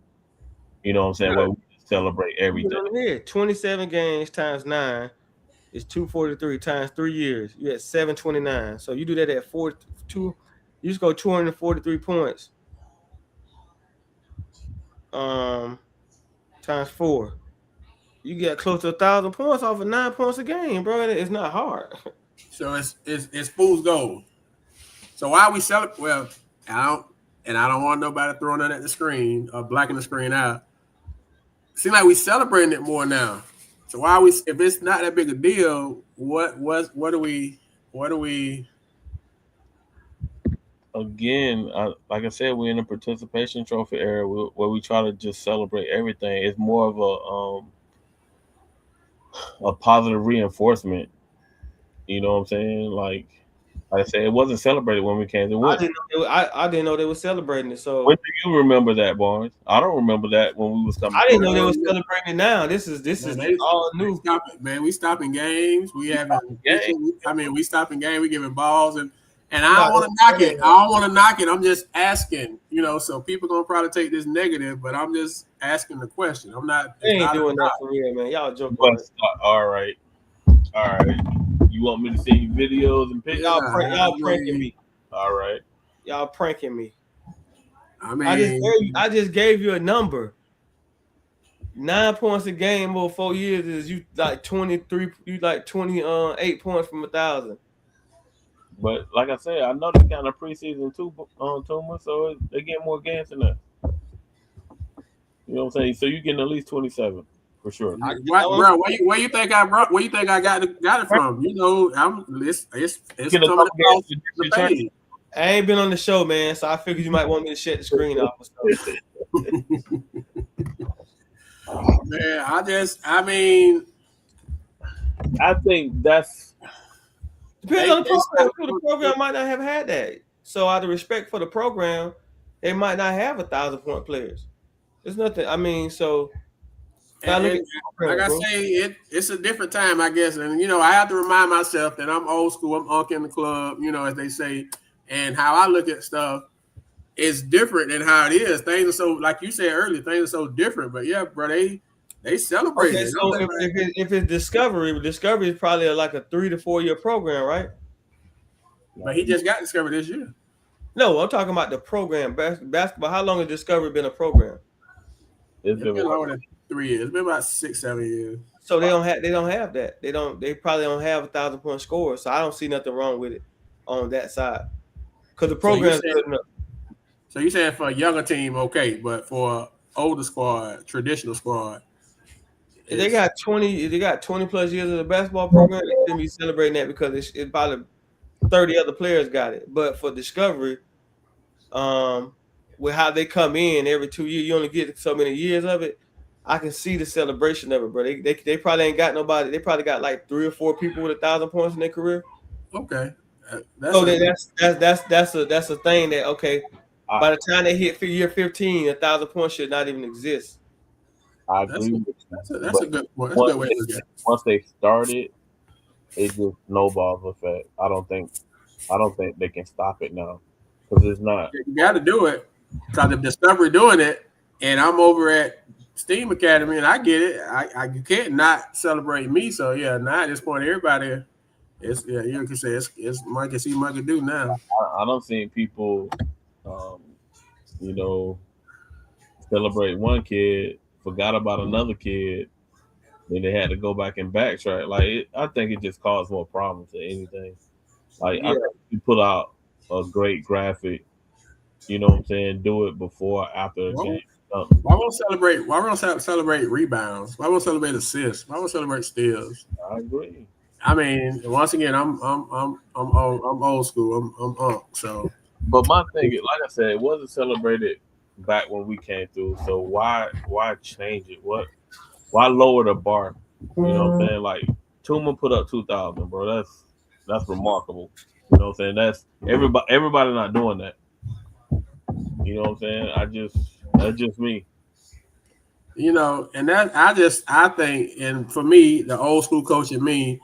You know what I'm saying? Where we celebrate everything. Here, 27 games times 9 is 243 times 3 years. You at 729. So you do that at 42. You just go 243 points. Times 4. You get close to 1,000 points off of 9 points a game, bro. It's not hard. So it's fool's gold. So why are we celebrate? Well, I don't want nobody throwing it at the screen or blacking the screen out. Seems like we celebrating it more now. So why are we? If it's not that big a deal, what do we? Again, like I said, we're in a participation trophy era where we try to just celebrate everything. It's more of a positive reinforcement. You know what I'm saying? Like I said, it wasn't celebrated when we came to win. I didn't know they were celebrating it. So when do you remember that, Barnes? I don't remember that when we was coming. I didn't know they were celebrating now. This is all new. We stopping games. We having we stopping games. We giving balls and I don't want to knock it. I don't want to knock it. I'm just asking, so people gonna probably take this negative, but I'm just asking the question. I'm not. They ain't doing that for real, man. Y'all joking. All right. You want me to see videos and pictures? Y'all pranking me. All right. Y'all pranking me. I mean, I just gave you a number. 9 points a game over 4 years is you like 23. You like 28 points from 1,000. But like I said, I know they kind of preseason too, Tuma, so they get more games than that. You know what I'm saying? So you're getting at least 27 for sure. Bro, where you think I got it from? It's coming across the page. I ain't been on the show, man, so I figured you might want me to shut the screen off. Man, I think that's depends on the program. The program might not have had that. So out of respect for the program, they might not have 1,000-point players. There's nothing. I mean, so like I say, it's a different time, I guess. And I have to remind myself that I'm old school. I'm unk in the club, as they say. And how I look at stuff is different than how it is. Things are so, like you said earlier, things are so different. But yeah, bro, they celebrate it. So if it's Discovery is probably like a 3 to 4 year program, right? But he just got Discovery this year. No, I'm talking about the program basketball. How long has Discovery been a program? It's been longer than 3 years. It's been about 6-7 years. So they don't have that. They probably don't have 1,000-point scores. So I don't see nothing wrong with it on that side. Because the program is good enough. So you saying for a younger team, okay, but for older squad, traditional squad, if they got 20 plus years of the basketball program, they shouldn't be celebrating that because it's probably 30 other players got it. But for Discovery, with how they come in every 2 years, you only get so many years of it. I can see the celebration of it, bro. They probably ain't got nobody. They probably got like 3 or 4 people with 1,000 points in their career. Okay, that's a thing that okay. By the time they hit year 15, 1,000 points should not even exist. I agree. That's a good point. That's a good way to look at it. Once they started, it just snowballs effect. I don't think they can stop it now because it's not. You got to do it because if Discovery doing it, and I'm over at Steam Academy, and I get it. You can't not celebrate me. So yeah, now at this point, everybody, you can say it's monkey see, monkey do now. I don't think people, celebrate one kid, forgot about another kid, then they had to go back and backtrack. Like I think it just caused more problems than anything. Like I think you put out a great graphic, you know what I'm saying? Do it before, after the game. Why won't celebrate rebounds? Why won't celebrate assists? Why won't celebrate steals? I agree. I mean, once again, I'm old school. I'm so. But my thing is, like I said, it wasn't celebrated back when we came through. So why change it? Why lower the bar? You know what I'm saying? Like Tuma put up 2,000, bro. That's remarkable. You know what I'm saying? That's everybody not doing that. You know what I'm saying? That's just me. And that I think, and for me, the old school coach in me,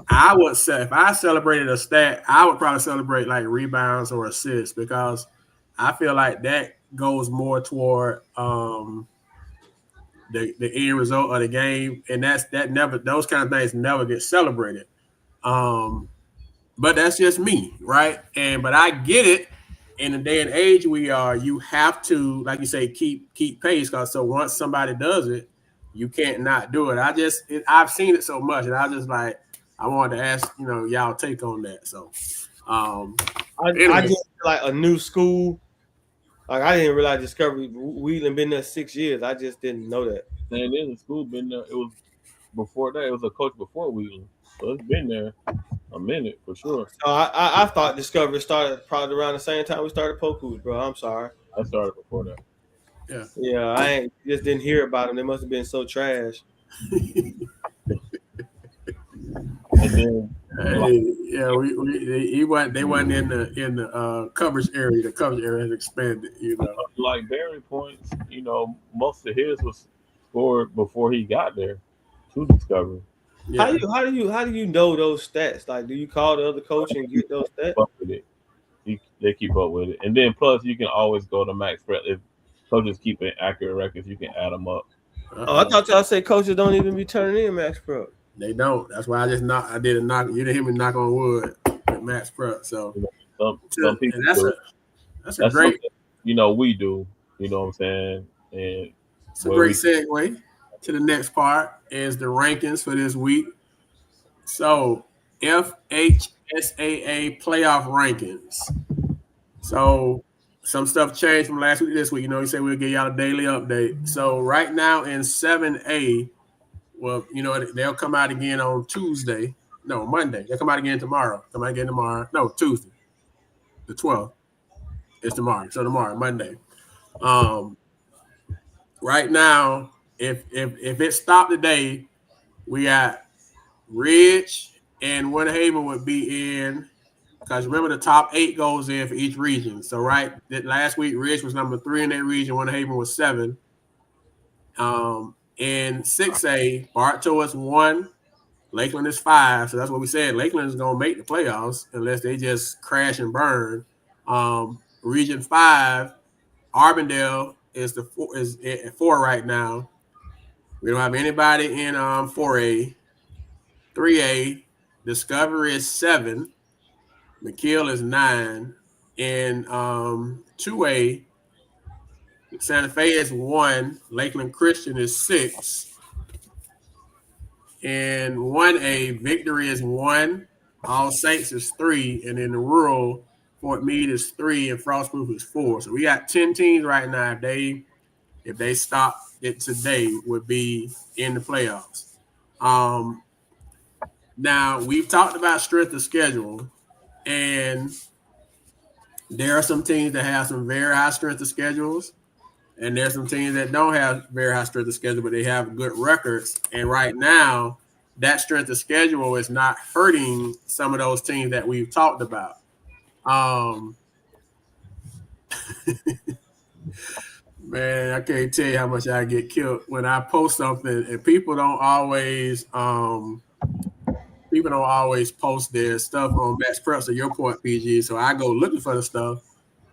I would say if I celebrated a stat, I would probably celebrate like rebounds or assists because I feel like that goes more toward the end result of the game, and those kind of things never get celebrated. But that's just me, right? But I get it. In the day and age we are, you have to, like you say, keep pace. Because so once somebody does it, you can't not do it. I've seen it so much, and I just like I wanted to ask y'all take on that. So, I just like a new school. Like I didn't realize Discovery Wheeling been there 6 years. I just didn't know that. And then the school been there. It was before that. It was a coach before Wheeling, so it's been there a minute for sure. So I thought Discovery started probably around the same time we started Polk, bro. I'm sorry. I started before that. Yeah. I just didn't hear about them. They must have been so trash. And then they wasn't in the coverage area. The coverage area has expanded. Like Barry points, most of his was scored before he got there to Discovery. Yeah. How do you know those stats? Like, do you call the other coach and get those stats? They keep up with it, and then plus you can always go to MaxPreps if coaches keep accurate records. You can add them up. I thought y'all say coaches don't even be turning in MaxPreps. They don't. That's why I did a knock. You didn't hear me knock on wood at MaxPreps. So some people that's a great. We do. You know what I'm saying? And it's a great segue to the next part is the rankings for this week. So FHSAA playoff rankings. So some stuff changed from last week to this week. You said we'll give y'all a daily update. So right now in 7A, well, they'll come out again on Tuesday. No, Monday. They'll come out again tomorrow. No, Tuesday. The 12th. It's tomorrow. So tomorrow, Monday. Right now, if it stopped today, we got Ridge and Winter Haven would be in, because remember the top 8 goes in for each region. So last week Ridge was number 3 in that region, Winter Haven was 7. In 6A, Bartow is 1, Lakeland is 5. So that's what we said. Lakeland is gonna make the playoffs unless they just crash and burn. Region 5, Arbondale is at 4 right now. We don't have anybody in 4A. 3A, Discovery is 7. McKeel is 9. In 2A, Santa Fe is 1. Lakeland Christian is 6. In 1A, Victory is 1. All Saints is 3. And in the rural, Fort Meade is 3 and Frostproof is 4. So we got 10 teams right now. If they stop it today, would be in the playoffs. Now, we've talked about strength of schedule, and there are some teams that have some very high strength of schedules, and there's some teams that don't have very high strength of schedule, but they have good records. And right now, that strength of schedule is not hurting some of those teams that we've talked about. Man, I can't tell you how much I get killed when I post something, and people don't always post their stuff on MaxPreps to your point, PG. So I go looking for the stuff,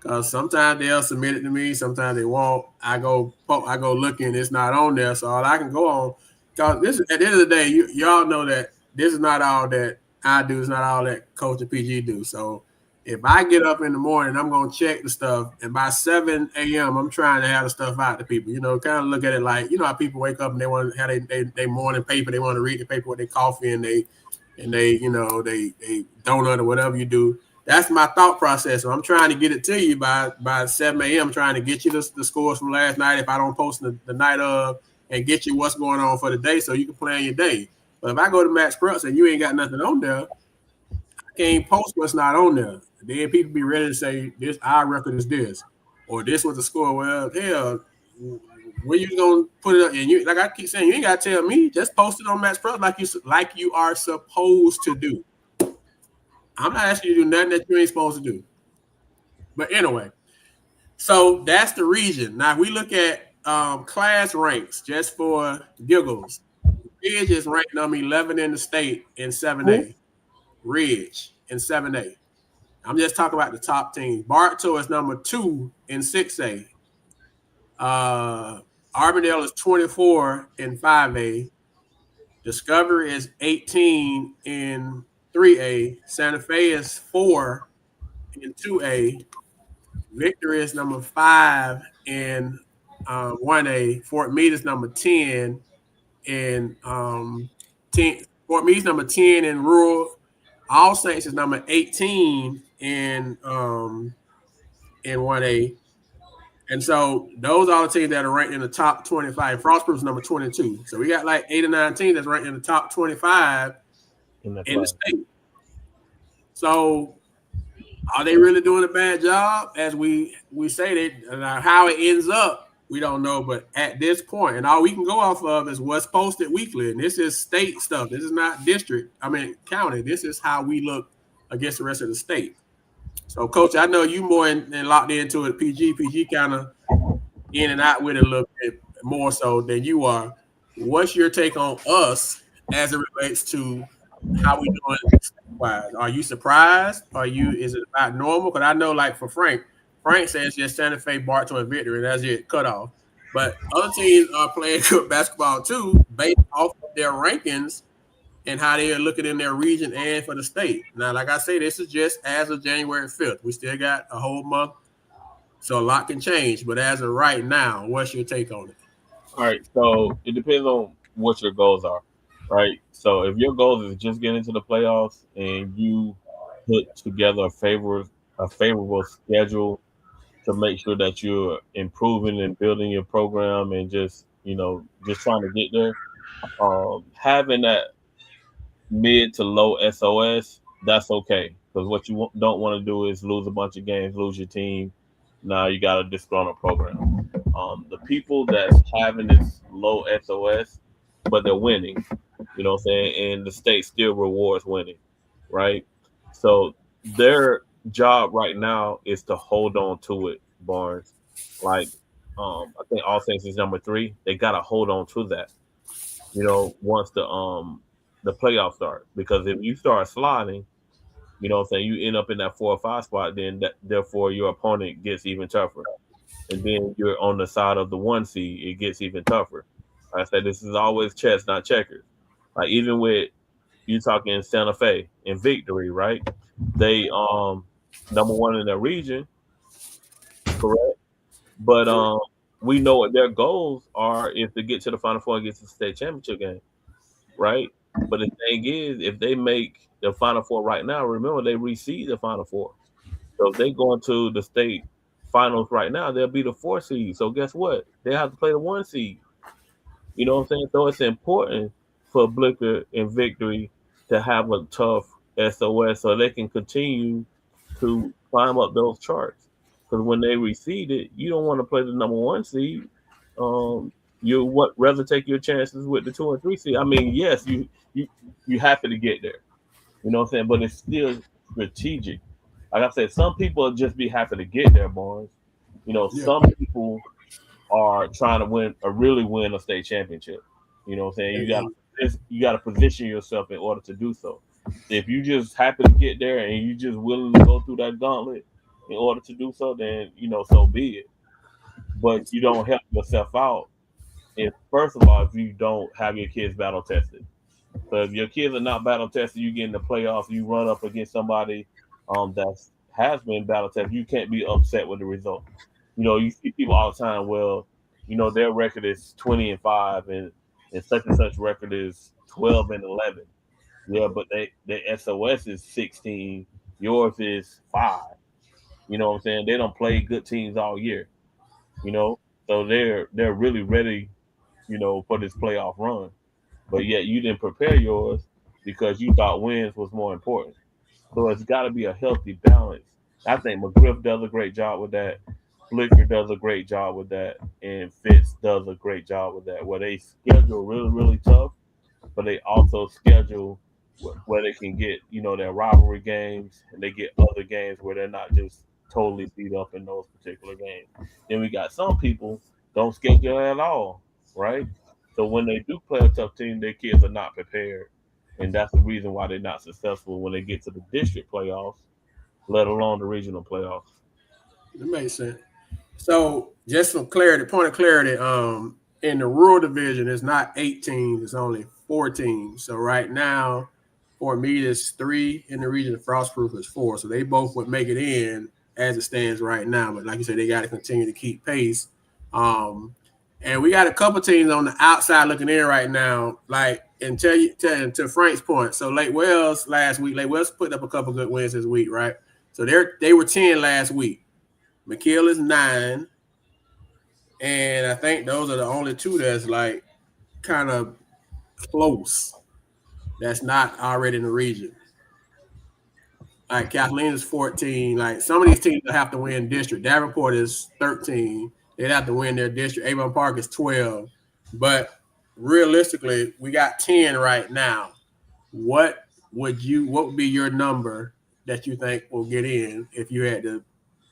because sometimes they'll submit it to me, sometimes they won't. I go looking, it's not on there. So all I can go on, because this at the end of the day, y'all know that this is not all that I do, it's not all that Coach and PG do. So if I get up in the morning, I'm gonna check the stuff, and by 7 a.m. I'm trying to have the stuff out to people. Kind of look at it like, how people wake up and they want to have their morning paper, they want to read the paper with their coffee and they donut or whatever you do. That's my thought process. So I'm trying to get it to you by 7 a.m. I'm trying to get you the scores from last night if I don't post the night of, and get you what's going on for the day so you can plan your day. But if I go to MaxPreps and you ain't got nothing on there, I can't post what's not on there. Then people be ready to say, this our record is this, or this was the score. Well, hell, where you gonna put it up? And you, like I keep saying, you ain't gotta tell me. Just post it on MaxPreps like you are supposed to do. I'm not asking you to do nothing that you ain't supposed to do. But anyway, so that's the region. Now, if we look at class ranks, just for giggles, Ridge is ranked number 11 in the state in 7A. Ridge in 7A. I'm just talking about the top teams. Bartow is number 2 in 6A. Arbondale is 24 in 5A. Discovery is 18 in 3A. Santa Fe is 4 in 2A. Victory is number 5 in 1A. Fort Meade is number 10 in 10. Fort Meade is number 10 in rural. All Saints is number 18 in 1A. And so those are the teams that are ranked in the top 25. Frostproof is number 22. So we got like 8 or 9 teams that's ranked in the top 25 in the state. So are they really doing a bad job? As we say that, how it ends up, we don't know. But at this point, and all we can go off of is what's posted weekly. And this is state stuff. This is not county. This is how we look against the rest of the state. So, Coach, I know you more than locked into it. PG kind of in and out with it a little bit more so than you are. What's your take on us as it relates to how we doing state-wise? Are you surprised? Is it about normal? Because I know, like for Frank says just Santa Fe, Bartow, and Victory, and that's it, cut off. But other teams are playing good basketball too, based off of their rankings and how they are looking in their region and for the state. Now, like I say, this is just as of January 5th. We still got a whole month, so a lot can change. But as of right now, what's your take on it? All right, so it depends on what your goals are, right? So if your goal is just getting into the playoffs and you put together a favorable schedule to make sure that you're improving and building your program and just trying to get there, having that mid to low SOS, that's okay. Because what you don't want to do is lose a bunch of games, lose your team. Now you got a disgruntled program. The people that's having this low SOS, but they're winning, you know what I'm saying? And the state still rewards winning, right? So their job right now is to hold on to it, Barnes. Like, I think All Saints is number 3. They got to hold on to that, once the playoffs start. Because if you start sliding, you know what I'm saying, you end up in that 4 or 5 spot, then therefore your opponent gets even tougher. And then you're on the side of the 1 seed, it gets even tougher. Like I said, this is always chess, not checkers. Like even with you talking Santa Fe and Victory, right? They number 1 in their region, correct? But we know what their goals are if they get to the Final Four and get to the state championship game, right? But the thing is, if they make the Final Four right now, remember they reseed the Final Four. So if they go into the state finals right now, they'll be the 4 seed. So guess what? They have to play the 1 seed. You know what I'm saying? So it's important for Blicker and Victory to have a tough SOS so they can continue to climb up those charts. Because when they reseed it, you don't want to play the number 1 seed. You rather take your chances with the 2 and 3 seed. I mean, yes, you happy to get there. You know what I'm saying? But it's still strategic. Like I said, some people just be happy to get there, Barnes. Some people are trying to really win a state championship. You know what I'm saying? You got to position yourself in order to do so. If you just happy to get there and you just willing to go through that gauntlet in order to do so, then so be it. But you don't help yourself out first of all, if you don't have your kids battle tested. So if your kids are not battle tested, you get in the playoffs, you run up against somebody that has been battle tested, you can't be upset with the result. You see people all the time, well, their record is 20-5 and such and such record is 12-11. Yeah, but their SOS is 16, yours is 5. You know what I'm saying? They don't play good teams all year. So they're really ready, for this playoff run. But yet you didn't prepare yours because you thought wins was more important. So it's got to be a healthy balance. I think McGriff does a great job with that. Blicker does a great job with that. And Fitz does a great job with that, where they schedule really, really tough, but they also schedule where they can get, their rivalry games, and they get other games where they're not just totally beat up in those particular games. Then we got some people don't schedule at all, right? So when they do play a tough team, their kids are not prepared. And that's the reason why they're not successful when they get to the district playoffs, let alone the regional playoffs. It makes sense. So just for clarity, point of clarity, in the rural division, it's not 8 teams, it's only 4 teams. So right now, for me, it's 3 in the region. Frostproof is 4. So they both would make it in as it stands right now. But like you said, they got to continue to keep pace. Um, and we got a couple teams on the outside looking in right now. Like, and to Frank's point, so Lake Wells last week, Lake Wells put up a couple good wins this week, right? So they were 10 last week. McKeel is 9. And I think those are the only two that's like kind of close. That's not already in the region. Like Kathleen is 14. Like some of these teams will have to win district. Davenport is 13. They'd have to win their district. Avon Park is 12. But realistically, we got 10 right now. What would be your number that you think will get in if you had to?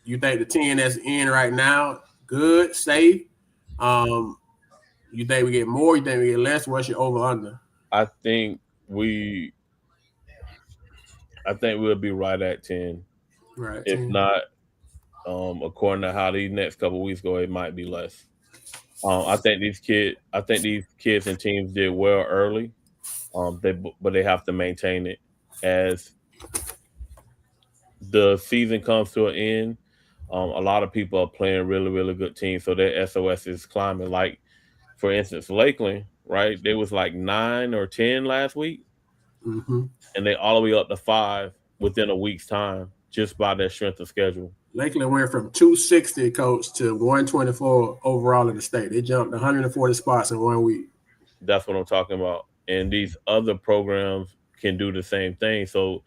You think the 10 that's in right now, good, safe? You think we get more? You think we get less? What's your over under? I think we I think we'll be right at 10. Right, If 10. not, according to how these next couple weeks go, it might be less. I think these kids and teams did well early. But they have to maintain it as the season comes to an end. A lot of people are playing really, really good teams, so their SOS is climbing. Like, for instance, Lakeland, right? They was like 9 or 10 last week, Mm-hmm. and they all the way up to 5 within a week's time just by their strength of schedule. Lakeland went from 260 coach to 124 overall in the state. They jumped 140 spots in 1 week. That's what I'm talking about. And these other programs can do the same thing. So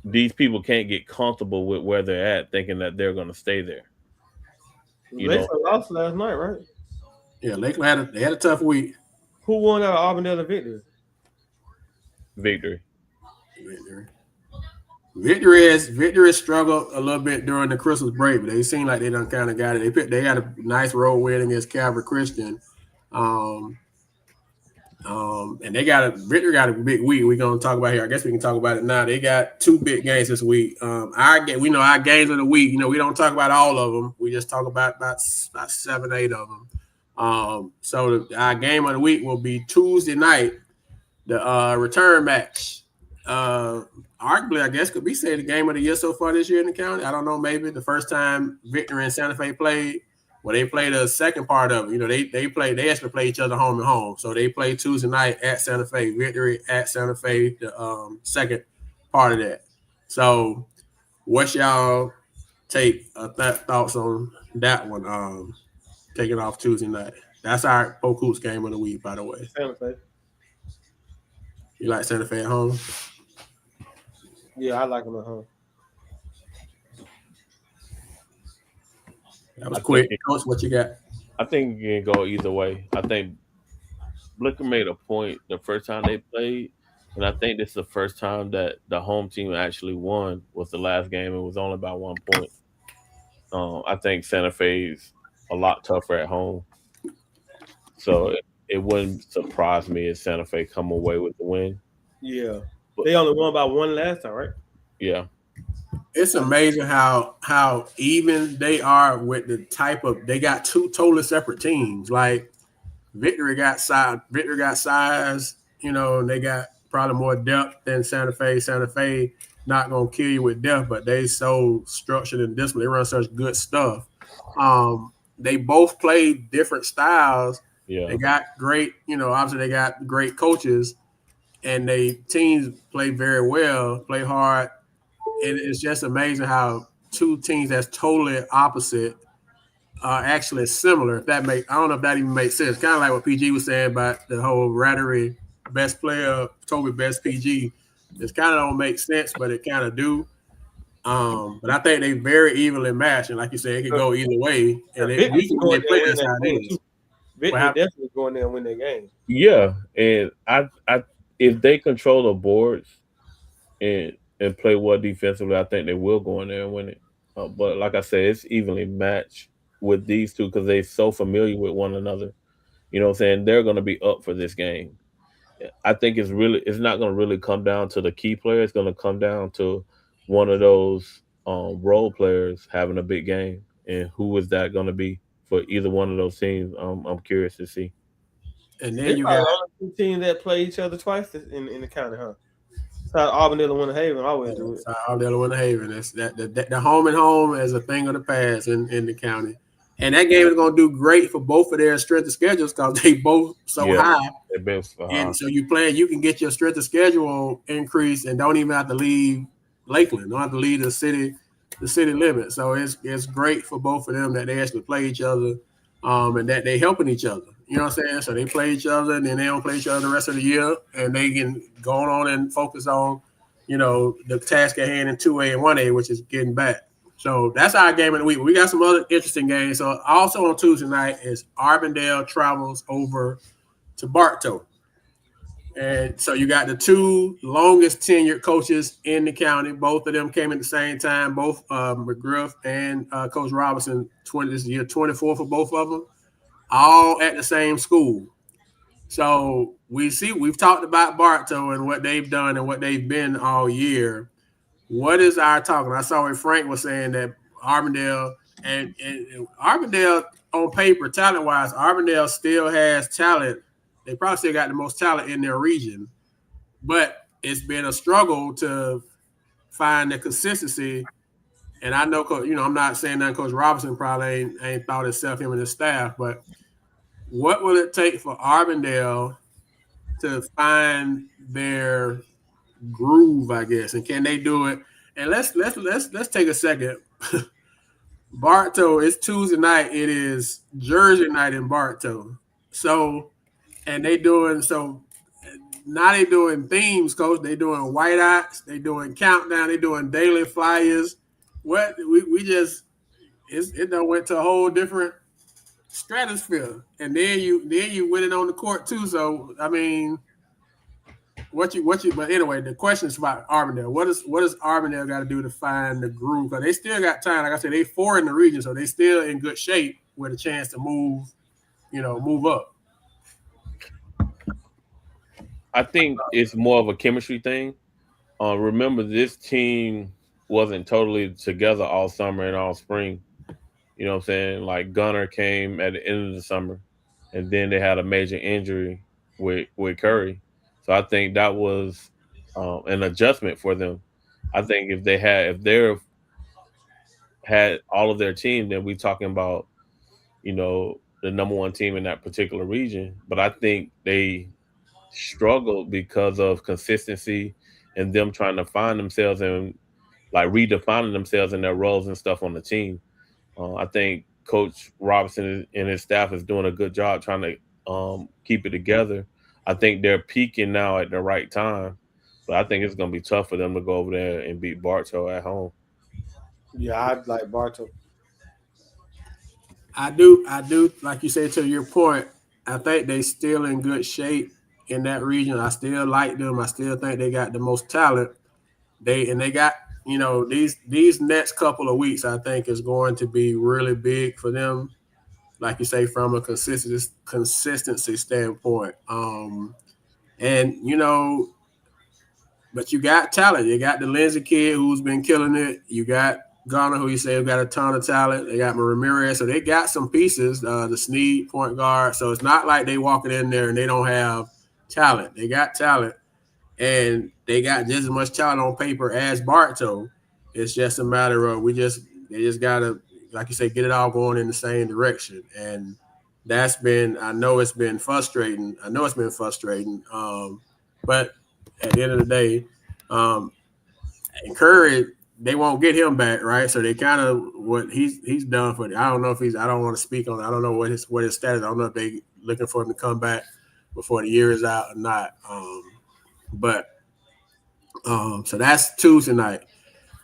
these people can't get comfortable with where they're at, thinking that they're going to stay there. Lakeland lost last night, right? Yeah, Lakeland had a tough week. Who won out of Auburndale and Victory? Victory. Victory struggled a little bit during the Christmas break, but they seem like they done kind of got it. They got a nice road win against Calvary Christian. And Victory got a big week. We're gonna talk about here. I guess we can talk about it now. They got 2 big games this week. We know our games of the week. You know, we don't talk about all of them. We just talk about 7, 8 of them. So our game of the week will be Tuesday night, the return match. Arguably, I guess could be say the game of the year so far this year in the county. I don't know, maybe the first time Victory and Santa Fe played. Well, they play the second part of it. You know, they actually play each other home and home. So they play Tuesday night at Santa Fe, Victory at Santa Fe, the second part of that. So what's y'all thoughts on that one? Taking off Tuesday night. That's our Polk Hoops game of the week, by the way. Santa Fe. You like Santa Fe at home? Yeah, I like them at home. That was quick. Coach, what you got? I think you can go either way. I think Blicker made a point the first time they played, and I think this is the first time that the home team actually won. Was the last game. It was only by 1 point. I think Santa Fe's a lot tougher at home, so it wouldn't surprise me if Santa Fe come away with the win. Yeah, they only won by 1 last time, right? Yeah. It's amazing how even they are with the type of they got 2 totally separate teams. Like Victory got size, you know, and they got probably more depth than Santa Fe. Santa Fe not gonna kill you with depth, but they so structured and disciplined. They run such good stuff. They both play different styles. Yeah. They got great, you know, obviously they got great coaches, and they teams play very well, play hard. And it's just amazing how 2 teams that's totally opposite are actually similar. I don't know if that even makes sense. Kind of like what PG was saying about the whole Rattery best player, Toby best PG. This kind of don't make sense, but it kind of do. But I think they very evenly matched, and like you said, it could go either way. And they play that's how it is. Victory definitely going there and win their game. Yeah, and I if they control the boards and play well defensively, I think they will go in there and win it. But like I said, it's evenly matched with these two because they're so familiar with one another. You know what I'm saying? They're going to be up for this game. I think it's not going to really come down to the key player. It's going to come down to one of those role players having a big game. And who is that going to be? for either one of those teams. I'm curious to see. And They then you probably got the only two teams that play each other twice in the county, huh? So Auburndale and Winter Haven always do it. South Winter Haven. That's the home and home is a thing of the past in the county. And that game is going to do great for both of their strength of schedules because they both so Yeah, high. they're both And so you can get your strength of schedule increase and don't even have to leave Lakeland. Don't have to leave the city limit. So it's great for both of them that they actually play each other, and that they helping each other. You know what I'm saying? So they play each other and then they don't play each other the rest of the year, and they can go on and focus on, the task at hand in 2A and 1A, which is getting back. So that's our game of the week. We got some other interesting games. So also on Tuesday night is Arbondale travels over to Bartow. And so you got the two longest tenured coaches in the county. Both of them came at the same time. Both McGriff and Coach Robinson. This is year 24 for both of them. All at the same school. So we've talked about Bartow and what they've done and what they've been all year. What is our talking? I saw what Frank was saying that Arbondale and Arbondale on paper, talent wise, Arbondale still has talent. They probably still got the most talent in their region, but it's been a struggle to find the consistency. And I know, I'm not saying that Coach Robinson probably ain't thought himself, him and his staff, but what will it take for Arbondale to find their groove, I guess, and can they do it? And let's take a second. Bartow, it's Tuesday night. It is Jersey night in Bartow. So, and they doing so. Now they doing themes, coach. They doing whiteouts. They doing countdown. They doing daily flyers. What we just it done went to a whole different stratosphere. And then you win it on the court too. So I mean, what you but anyway, the question is about Arbondale. What does Arbondale got to do to find the groove? Because they still got time. Like I said, they 4 in the region, so they still in good shape with a chance to move up. I think it's more of a chemistry thing. Remember, this team wasn't totally together all summer and all spring. You know what I'm saying? Like Gunner came at the end of the summer, and then they had a major injury with Curry. So I think that was an adjustment for them. I think if they had all of their team, then we talking about the number one team in that particular region. But I think they struggled because of consistency and them trying to find themselves and like redefining themselves in their roles and stuff on the team. I think Coach Robinson and his staff is doing a good job trying to keep it together. I think they're peaking now at the right time, but I think it's going to be tough for them to go over there and beat Bartow at home. Yeah, I'd like Bartow. I do. Like you said, to your point, I think they still in good shape in that region. I still like them. I still think they got the most talent. They got these next couple of weeks. I think is going to be really big for them. Like you say, from a consistency standpoint. And but you got talent. You got the Lindsay kid who's been killing it. You got Garner, who you say got a ton of talent. They got Ramirez, so they got some pieces. The Snead point guard. So it's not like they walking in there and they don't have talent. They got talent, and they got just as much talent on paper as Bartow. It's just a matter of they just gotta, like you say, get it all going in the same direction. And that's been, I know it's been frustrating. But at the end of the day, Curry, they won't get him back, right? So they kind of what he's done for. I don't know if I don't want to speak on it. I don't know what his status. I don't know if they looking for him to come back before the year is out or not. So that's Tuesday night.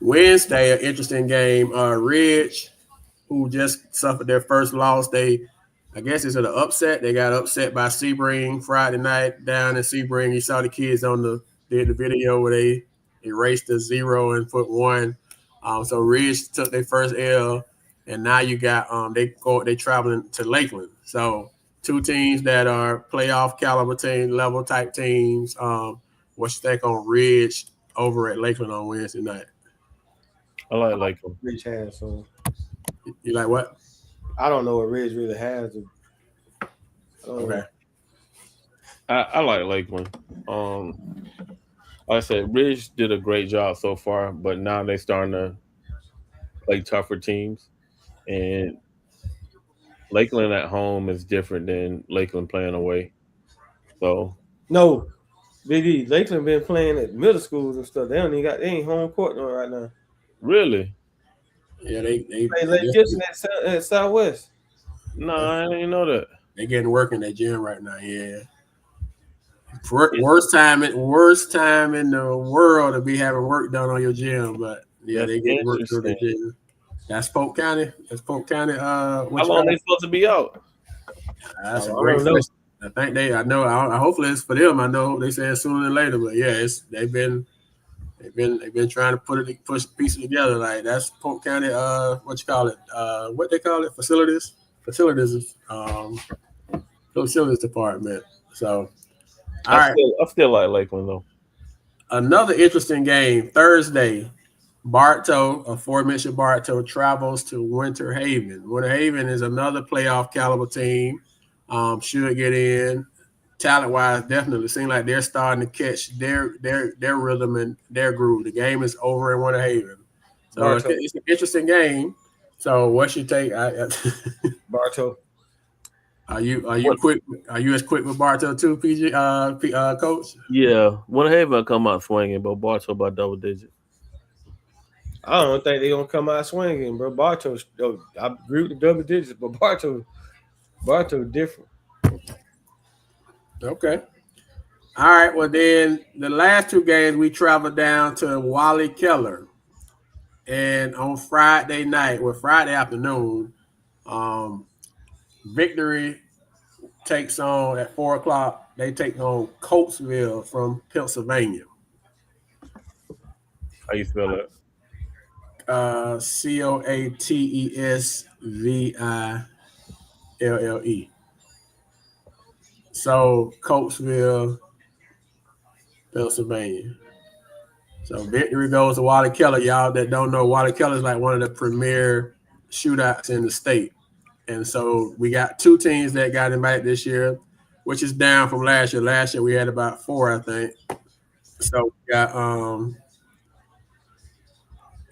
Wednesday, an interesting game. Ridge, who just suffered their first loss. I guess it's an upset. They got upset by Sebring Friday night down in Sebring. You saw the kids on the video where they erased the 0 and put 1. So Ridge took their first L, and now you got they traveling to Lakeland. So two teams that are playoff caliber level type teams. What's your take on Ridge over at Lakeland on Wednesday night? I like Lakeland. Rich has so. You like what? I don't know what Ridge really has. Okay. I like Lakeland. Like I said, Ridge did a great job so far, but now they're starting to play tougher teams. And Lakeland at home is different than Lakeland playing away. So No, Big E. Lakeland been playing at middle schools and stuff. They ain't home court no right now. really, Yeah, they Play Lake Gibson at Southwest. no, I didn't know that. they getting work in their gym right now. Yeah. Worst time in the world to be having work done on your gym, but yeah, That's they get work through their interesting. gym. That's Polk County. That's Polk County. How long they supposed to be out? That's a I great don't know. question. I think I know. Hopefully it's for them. I know they say sooner than later, but yeah, they've been trying to push pieces together. Like that's Polk County. What you call it? What they call it? Facilities. Facilities department. So, all right. I still like Lakeland though. Another interesting game Thursday. Bartow, aforementioned Bartow, travels to Winter Haven. Winter Haven is another playoff caliber team. Should get in. Talent wise, definitely seems like they're starting to catch their rhythm and their groove. The game is over in Winter Haven, so it's an interesting game. So, what's your take? Bartow. Are you quick? Are you as quick with Bartow too, PG coach? Yeah, Winter Haven come out swinging, but Bartow by double digits. I don't think they're gonna come out swinging, bro. Bartow, I agree with the double digits, but Bartow different. Okay. All right. Well, then the last two games we traveled down to Wally Keller, and on Friday night, Friday afternoon, Victory takes on at 4:00. They take on Coatesville from Pennsylvania. How you spell it? Coatesville. So Coatesville, Pennsylvania. So Victory goes to Wally Keller. Y'all that don't know, Wally Keller is like one of the premier shootouts in the state. And so we got two teams that got invited this year, which is down from last year. Last year we had about 4, I think. So we got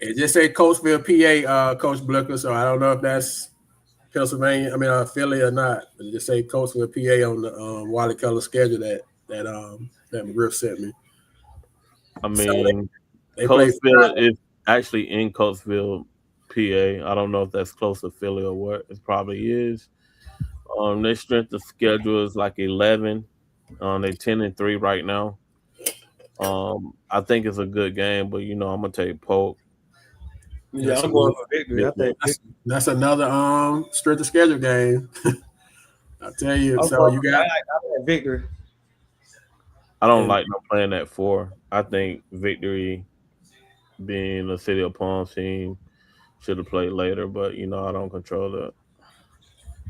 it just say Coatesville, PA, Coach Blicker. So I don't know if that's Pennsylvania, Philly or not. But it just say Coatesville, PA on the Wally Keller schedule that McGriff sent me. I mean, they Coatesville is actually in Coatesville, PA. I don't know if that's close to Philly or what. It probably is. Their strength of schedule is like 11. They're 10-3 right now. I think it's a good game, but I'm gonna take Polk. Yeah, I'm going for Victory. I think that's another strength of schedule game. I tell you. So you got I like Victory. I don't like them playing at 4. I think Victory, being a City of Palm team, should have played later, but I don't control that.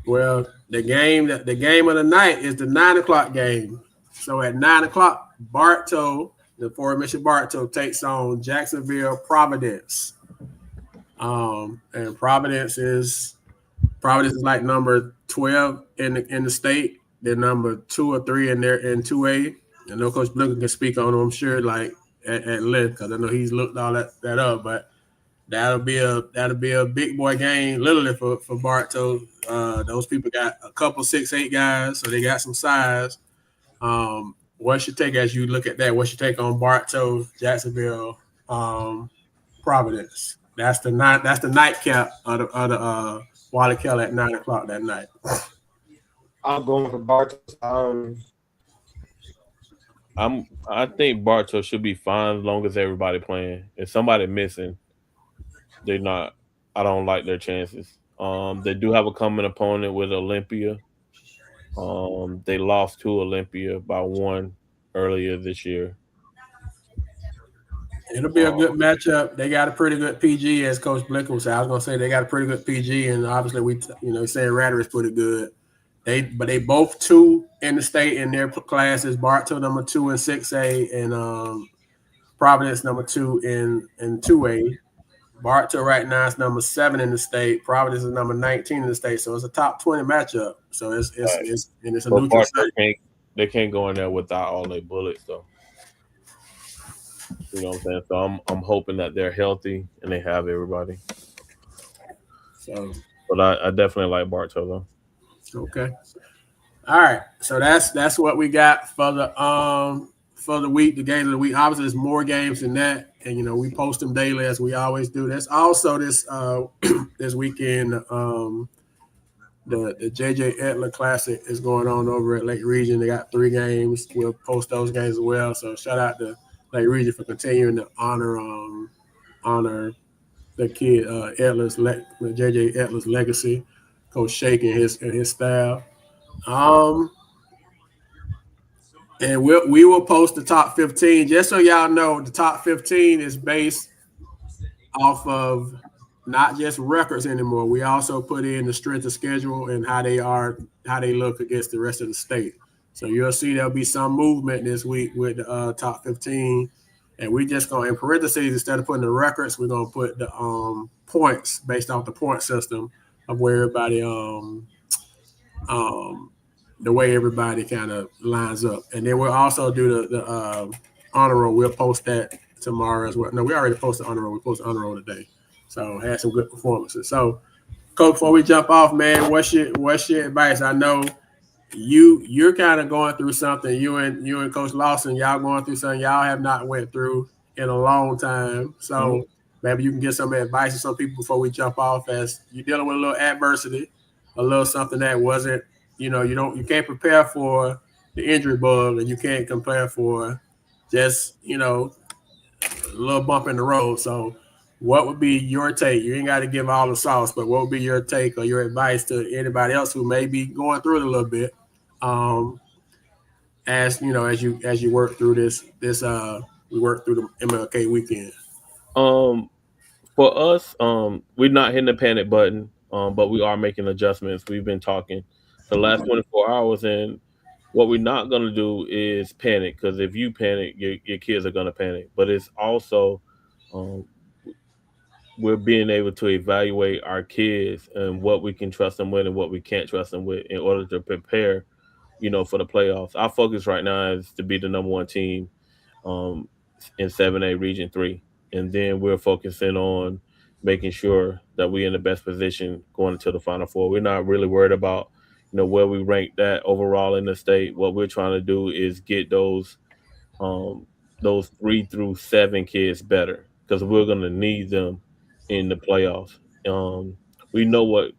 Well, the game of the night is the 9:00 game. So at 9:00, Bartow, the aforementioned Bartow, takes on Jacksonville Providence. And Providence is like number 12 in the state. They're number 2 or 3 in 2A. I know Coach Blicker can speak on them, I'm sure, like at length, because I know he's looked all that up. But that'll be a big boy game, literally for Bartow. Those people got a couple 6'8" guys, so they got some size. What's your take as you look at that? What's your take on Bartow, Jacksonville, Providence? That's the nightcap of the Wally Keller at 9:00 that night. I'm going for Bartow. I think Bartow should be fine as long as everybody playing. If somebody missing, they're not. I don't like their chances. They do have a common opponent with Olympia. They lost to Olympia by 1 earlier this year. It'll be a good matchup. They got a pretty good PG, as Coach Blicker would say. I was gonna say they got a pretty good PG, and obviously saying Ratter is pretty good. But they both 2 in the state in their classes. Bartow number 2 in 6A, and Providence number 2 in 2A. Bartow right now is number 7 in the state. Providence is number 19 in the state. So it's a top 20 matchup. So it's a But neutral Bartow site. can't go in there without all their bullets though. You know what I'm saying? So I'm hoping that they're healthy and they have everybody. So But I definitely like Bartow though. okay. All right. So that's what we got for the week, the games of the week. Obviously, there's more games than that, and we post them daily as we always do. There's also this this weekend the JJ Etler Classic is going on over at Lake Region. They got 3 games. We'll post those games as well. So shout out to Lake Region for continuing to honor the kid JJ Etler's legacy, Coach Shake and his staff. Um, and we will post the top 15 just so y'all know. The top 15 is based off of not just records anymore. We also put in the strength of schedule and how they look against the rest of the state. So you'll see there'll be some movement this week with the top 15, and we just going in parentheses instead of putting the records, we're gonna put the points based off the point system of where everybody um, the way everybody kind of lines up. And then we'll also do the honor roll. We'll post that tomorrow as well. No, we already posted honor roll. We posted honor roll today. So had some good performances. So, Coach, before we jump off, man, what's your advice? I know you're kind of going through something. You and Coach Lawson, y'all going through something y'all have not went through in a long time. So maybe you can get some advice to some people before we jump off as you're dealing with a little adversity, a little something that wasn't, you can't prepare for the injury bug and you can't prepare for just, a little bump in the road. So what would be your take? You ain't got to give all the sauce, but what would be your take or your advice to anybody else who may be going through it a little bit? As you work through this we work through the MLK weekend. Um, for us, we're not hitting the panic button, but we are making adjustments. We've been talking the last 24 hours, and what we're not gonna do is panic because if you panic, your kids are gonna panic. But it's also um, we're being able to evaluate our kids and what we can trust them with and what we can't trust them with in order to prepare, for the playoffs. Our focus right now is to be the number 1 team um, in 7A Region 3. And then we're focusing on making sure that we're in the best position going into the Final Four. We're not really worried about, where we rank that overall in the state. What we're trying to do is get um, those 3 through 7 kids better because we're going to need them in the playoffs. We know what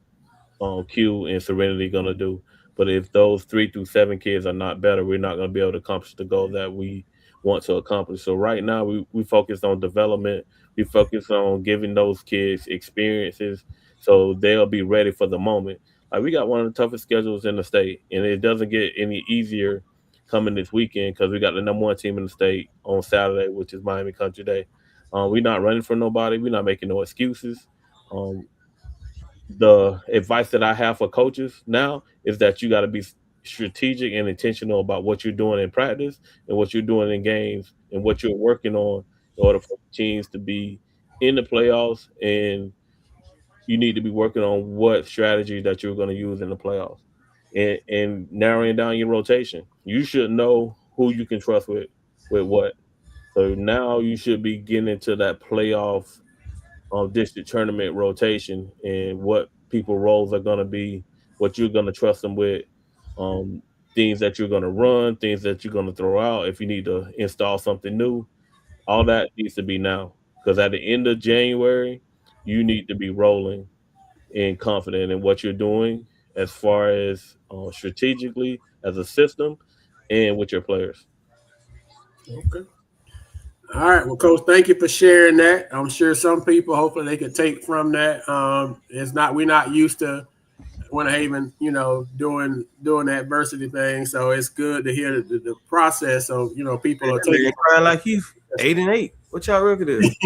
Q and Serenity gonna do. But if those 3 through 7 kids are not better, we're not gonna be able to accomplish the goal that we want to accomplish. So right now we focus on development. We focus on giving those kids experiences so they'll be ready for the moment. Like we got one of the toughest schedules in the state, and it doesn't get any easier coming this weekend because we got the number 1 team in the state on Saturday, which is Miami Country Day. We're not running for nobody. We're not making no excuses. Um, the advice that I have for coaches now is that you got to be strategic and intentional about what you're doing in practice and what you're doing in games and what you're working on in order for teams to be in the playoffs. And you need to be working on what strategy that you're going to use in the playoffs and narrowing down your rotation. You should know who you can trust with what. So now you should be getting into that playoff district tournament rotation and what people roles are going to be, what you're going to trust them with, um, things that you're going to run, things that you're going to throw out. If you need to install something new, all that needs to be now. Because at the end of January, you need to be rolling and confident in what you're doing as far as strategically as a system and with your players. Okay. All right. Well, Coach, thank you for sharing that. I'm sure some people, hopefully, they could take from that. We're not used to Winter Haven, doing the adversity thing. So it's good to hear the process. So people are taking. Crying like he's 8-8. What y'all record is?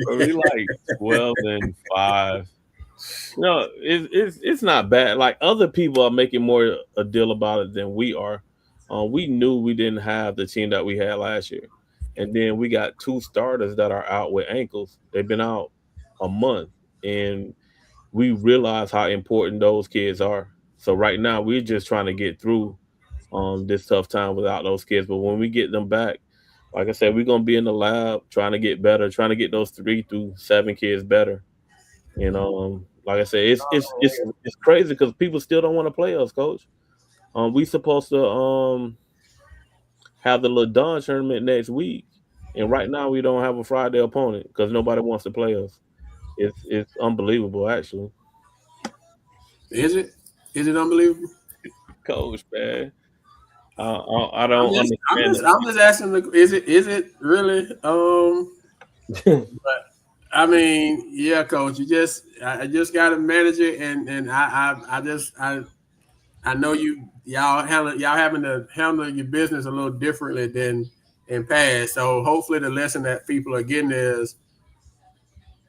So we like 12-5. No, it's not bad. Like other people are making more a deal about it than we are. We knew we didn't have the team that we had last year, and then we got 2 starters that are out with ankles. They've been out a month, and we realize how important those kids are. So right now we're just trying to get through this tough time without those kids. But when we get them back, like I said, we're gonna be in the lab trying to get better, trying to get those 3 through 7 kids better. Like I said, it's crazy because people still don't want to play us, coach. We supposed to have the LeDon tournament next week, and right now we don't have a Friday opponent because nobody wants to play us. It's unbelievable, actually. Is it? Is it unbelievable? Coach, man, I don't understand I'm just asking. Is it really? But I mean, yeah, coach. I just got to manage it, and I know y'all having to handle your business a little differently than in past. So hopefully the lesson that people are getting is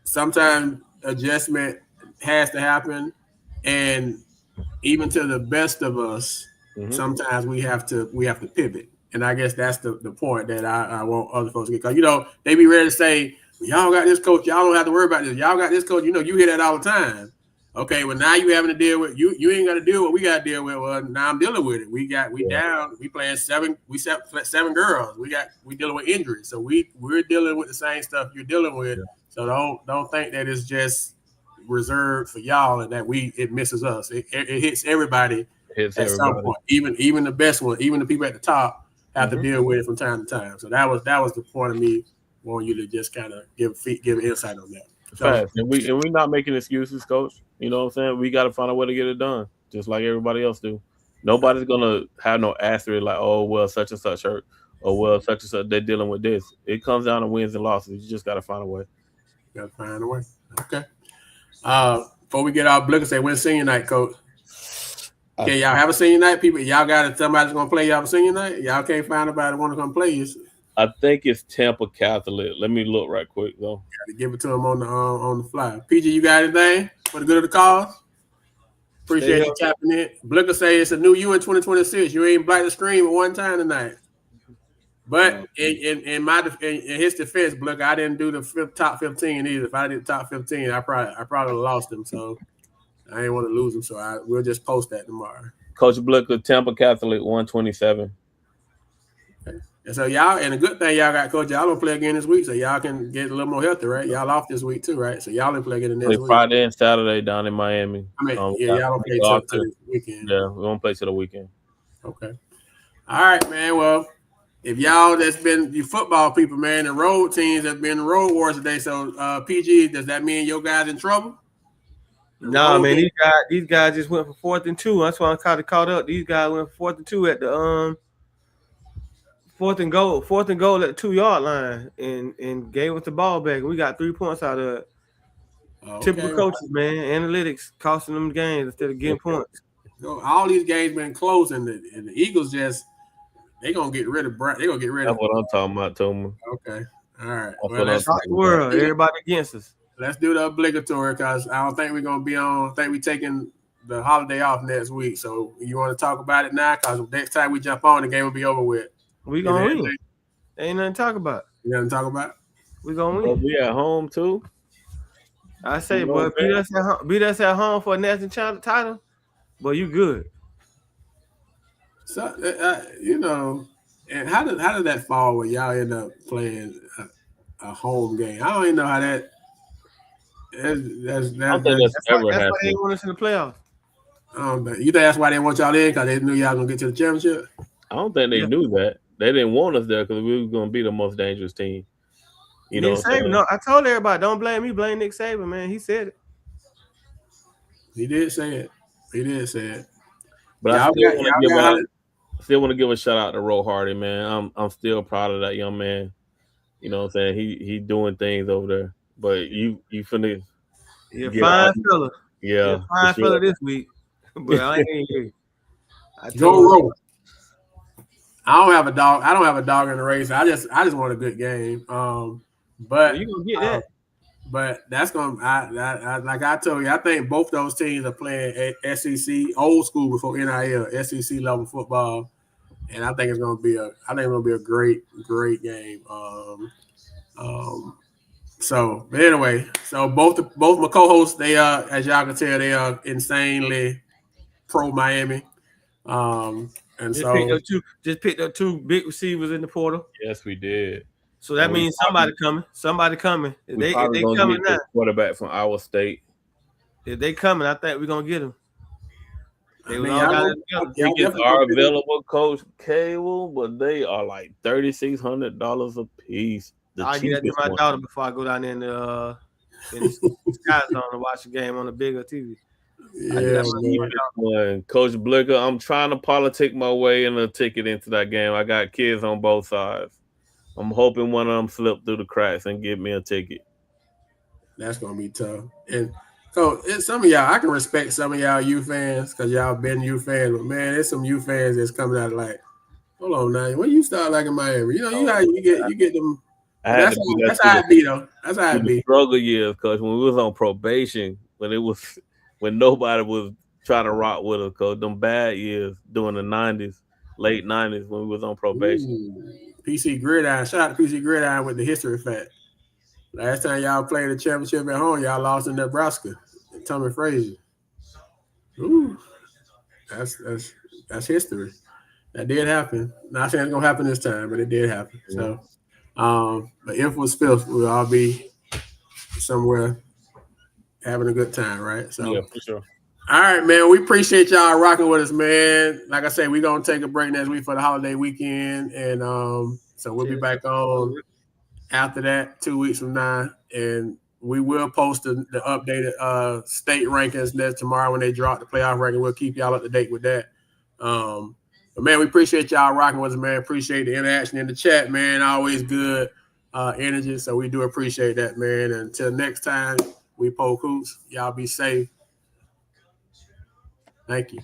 sometimes adjustment has to happen, and even to the best of us, sometimes we have to pivot. And I guess that's the point that I want other folks to get. Because they be ready to say, y'all got this coach, y'all don't have to worry about this. Y'all got this coach, you hear that all the time. Okay, well now you having to deal with you ain't got to deal with what we got to deal with. Well, now I'm dealing with it. We down. We playing 7 girls. We dealing with injuries. So we're dealing with the same stuff you're dealing with. Yeah. So don't think that it's just reserved for y'all and that it misses us. It hits everybody some point. Even the best one, even the people at the top have to deal with it from time to time. So that was the point of me wanting you to just kind of give insight on that. Fast. And we're not making excuses, coach. You know what I'm saying? We got to find a way to get it done, just like everybody else do. Nobody's gonna have no asterisk like, oh well, such and such hurt, or well, such and such they're dealing with this. It comes down to wins and losses. You just got to find a way. Got to find a way. Okay. Before we get off, Blicker say, when's senior night, coach? Okay, y'all have a senior night, people. Y'all got somebody's gonna play y'all a senior night. Y'all can't find nobody want to come play you. I think it's Tampa Catholic. Let me look right quick though. Got to give it to them on the fly. PG, you got anything for the good of the cause? Appreciate you tapping in. Blicker say it's a new you in 2026. You ain't black the screen at one time tonight. But in his defense, Blicker, I didn't do the top 15 either. If I did top 15, I probably lost him. So I didn't want to lose him. So we'll just post that tomorrow. Coach Blicker, Tampa Catholic 127. Okay. And so y'all, and a good thing y'all got, coach, y'all don't play again this week, so y'all can get a little more healthy, right? Y'all off this week too, right? So y'all didn't play again next week. Friday and Saturday down in Miami. I mean, y'all don't play till the weekend. Yeah, we won't play till the weekend. Okay. All right, man. Well, if y'all that's been you football people, man, the road teams have been road wars today. So PG, does that mean your guys in trouble? No, man, these guys just went for 4th and 2. That's why I'm kind of caught up. These guys went for 4th and 2 at the 4th and goal at the 2-yard line and gave us the ball back. We got 3 points out of it. Okay. Typical coaches, man. Analytics costing them games instead of getting points. All these games been close, and the Eagles just they're gonna get rid of Brad. They're gonna get rid of. That's what I'm talking about, Toma. Okay, all right. Well, that's the world. Everybody against us. Let's do the obligatory because I don't think we're gonna be on. I think we're taking the holiday off next week. So you want to talk about it now? Because next time we jump on, the game will be over with. We gonna win. Ain't nothing to talk about. You nothing to talk about? We gonna win. We at home too. I say, boy, beat us at home for a national title. Boy, you good. So and how did that fall when y'all end up playing a home game? I don't even know how that. That's why they want us in the playoffs. You think that's why they want y'all in because they knew y'all gonna get to the championship? I don't think they knew that. They didn't want us there because we were gonna be the most dangerous team. You know, no, I told everybody, don't blame me, blame Nick Saban, man. He said it. He did say it. But I still want to give a shout out to Ro Hardy, man. I'm still proud of that young man. You know what I'm saying? He doing things over there. But you finna fine fella. Yeah. Fine fella this week. But I ain't here. Go Ro. I don't have a dog in the race. I just want a good game. But you gonna get that. But that's gonna like I told you, I think both those teams are playing SEC old school before NIL, SEC level football. and I think it's gonna be a great game. So, but anyway, so both my co-hosts, they are, as y'all can tell, they are insanely pro Miami. And just picked up two big receivers in the portal. Yes, we did. So that means somebody coming. If they coming now, the quarterback from Iowa State. If they coming, I think we're gonna get them. Tickets are available, Coach Cable, but they are like $3,600 a piece. I'll get that to my daughter before I go down there in the Sky Zone to watch the game on the bigger TV. Yeah, man. Coach Blicker, I'm trying to politic my way in a ticket into that game. I got kids on both sides. I'm hoping one of them slip through the cracks and get me a ticket. That's gonna be tough. And so some of y'all, I can respect some of y'all U fans because y'all been U fans, but man, there's some U fans that's coming out like, hold on now, when you start liking Miami, you get them. That's how it be though. That's how it be. Struggle years, Coach. When we was on probation, when nobody was trying to rock with us, Coach. Them bad years during the '90s, late '90s when we was on probation. PC Gridiron, shout out to PC Gridiron with the history fact. Last time y'all played the championship at home, y'all lost in Nebraska. Tommy Frazier. Ooh, that's history. That did happen. Not saying it's gonna happen this time, but it did happen. So, but if it was fifth, we'll all be somewhere having a good time, right? So, yeah, for sure. All right, man. We appreciate y'all rocking with us, man. Like I said, we're gonna take a break next week for the holiday weekend, and so we'll be back on after that 2 weeks from now, and we will post the updated state rankings next tomorrow when they drop the playoff ranking. We'll keep y'all up to date with that. But man, we appreciate y'all rocking with us, man. Appreciate the interaction in the chat, man. Always good energy, so we do appreciate that, man. Until next time, we Polk Hoops. Y'all be safe. Thank you.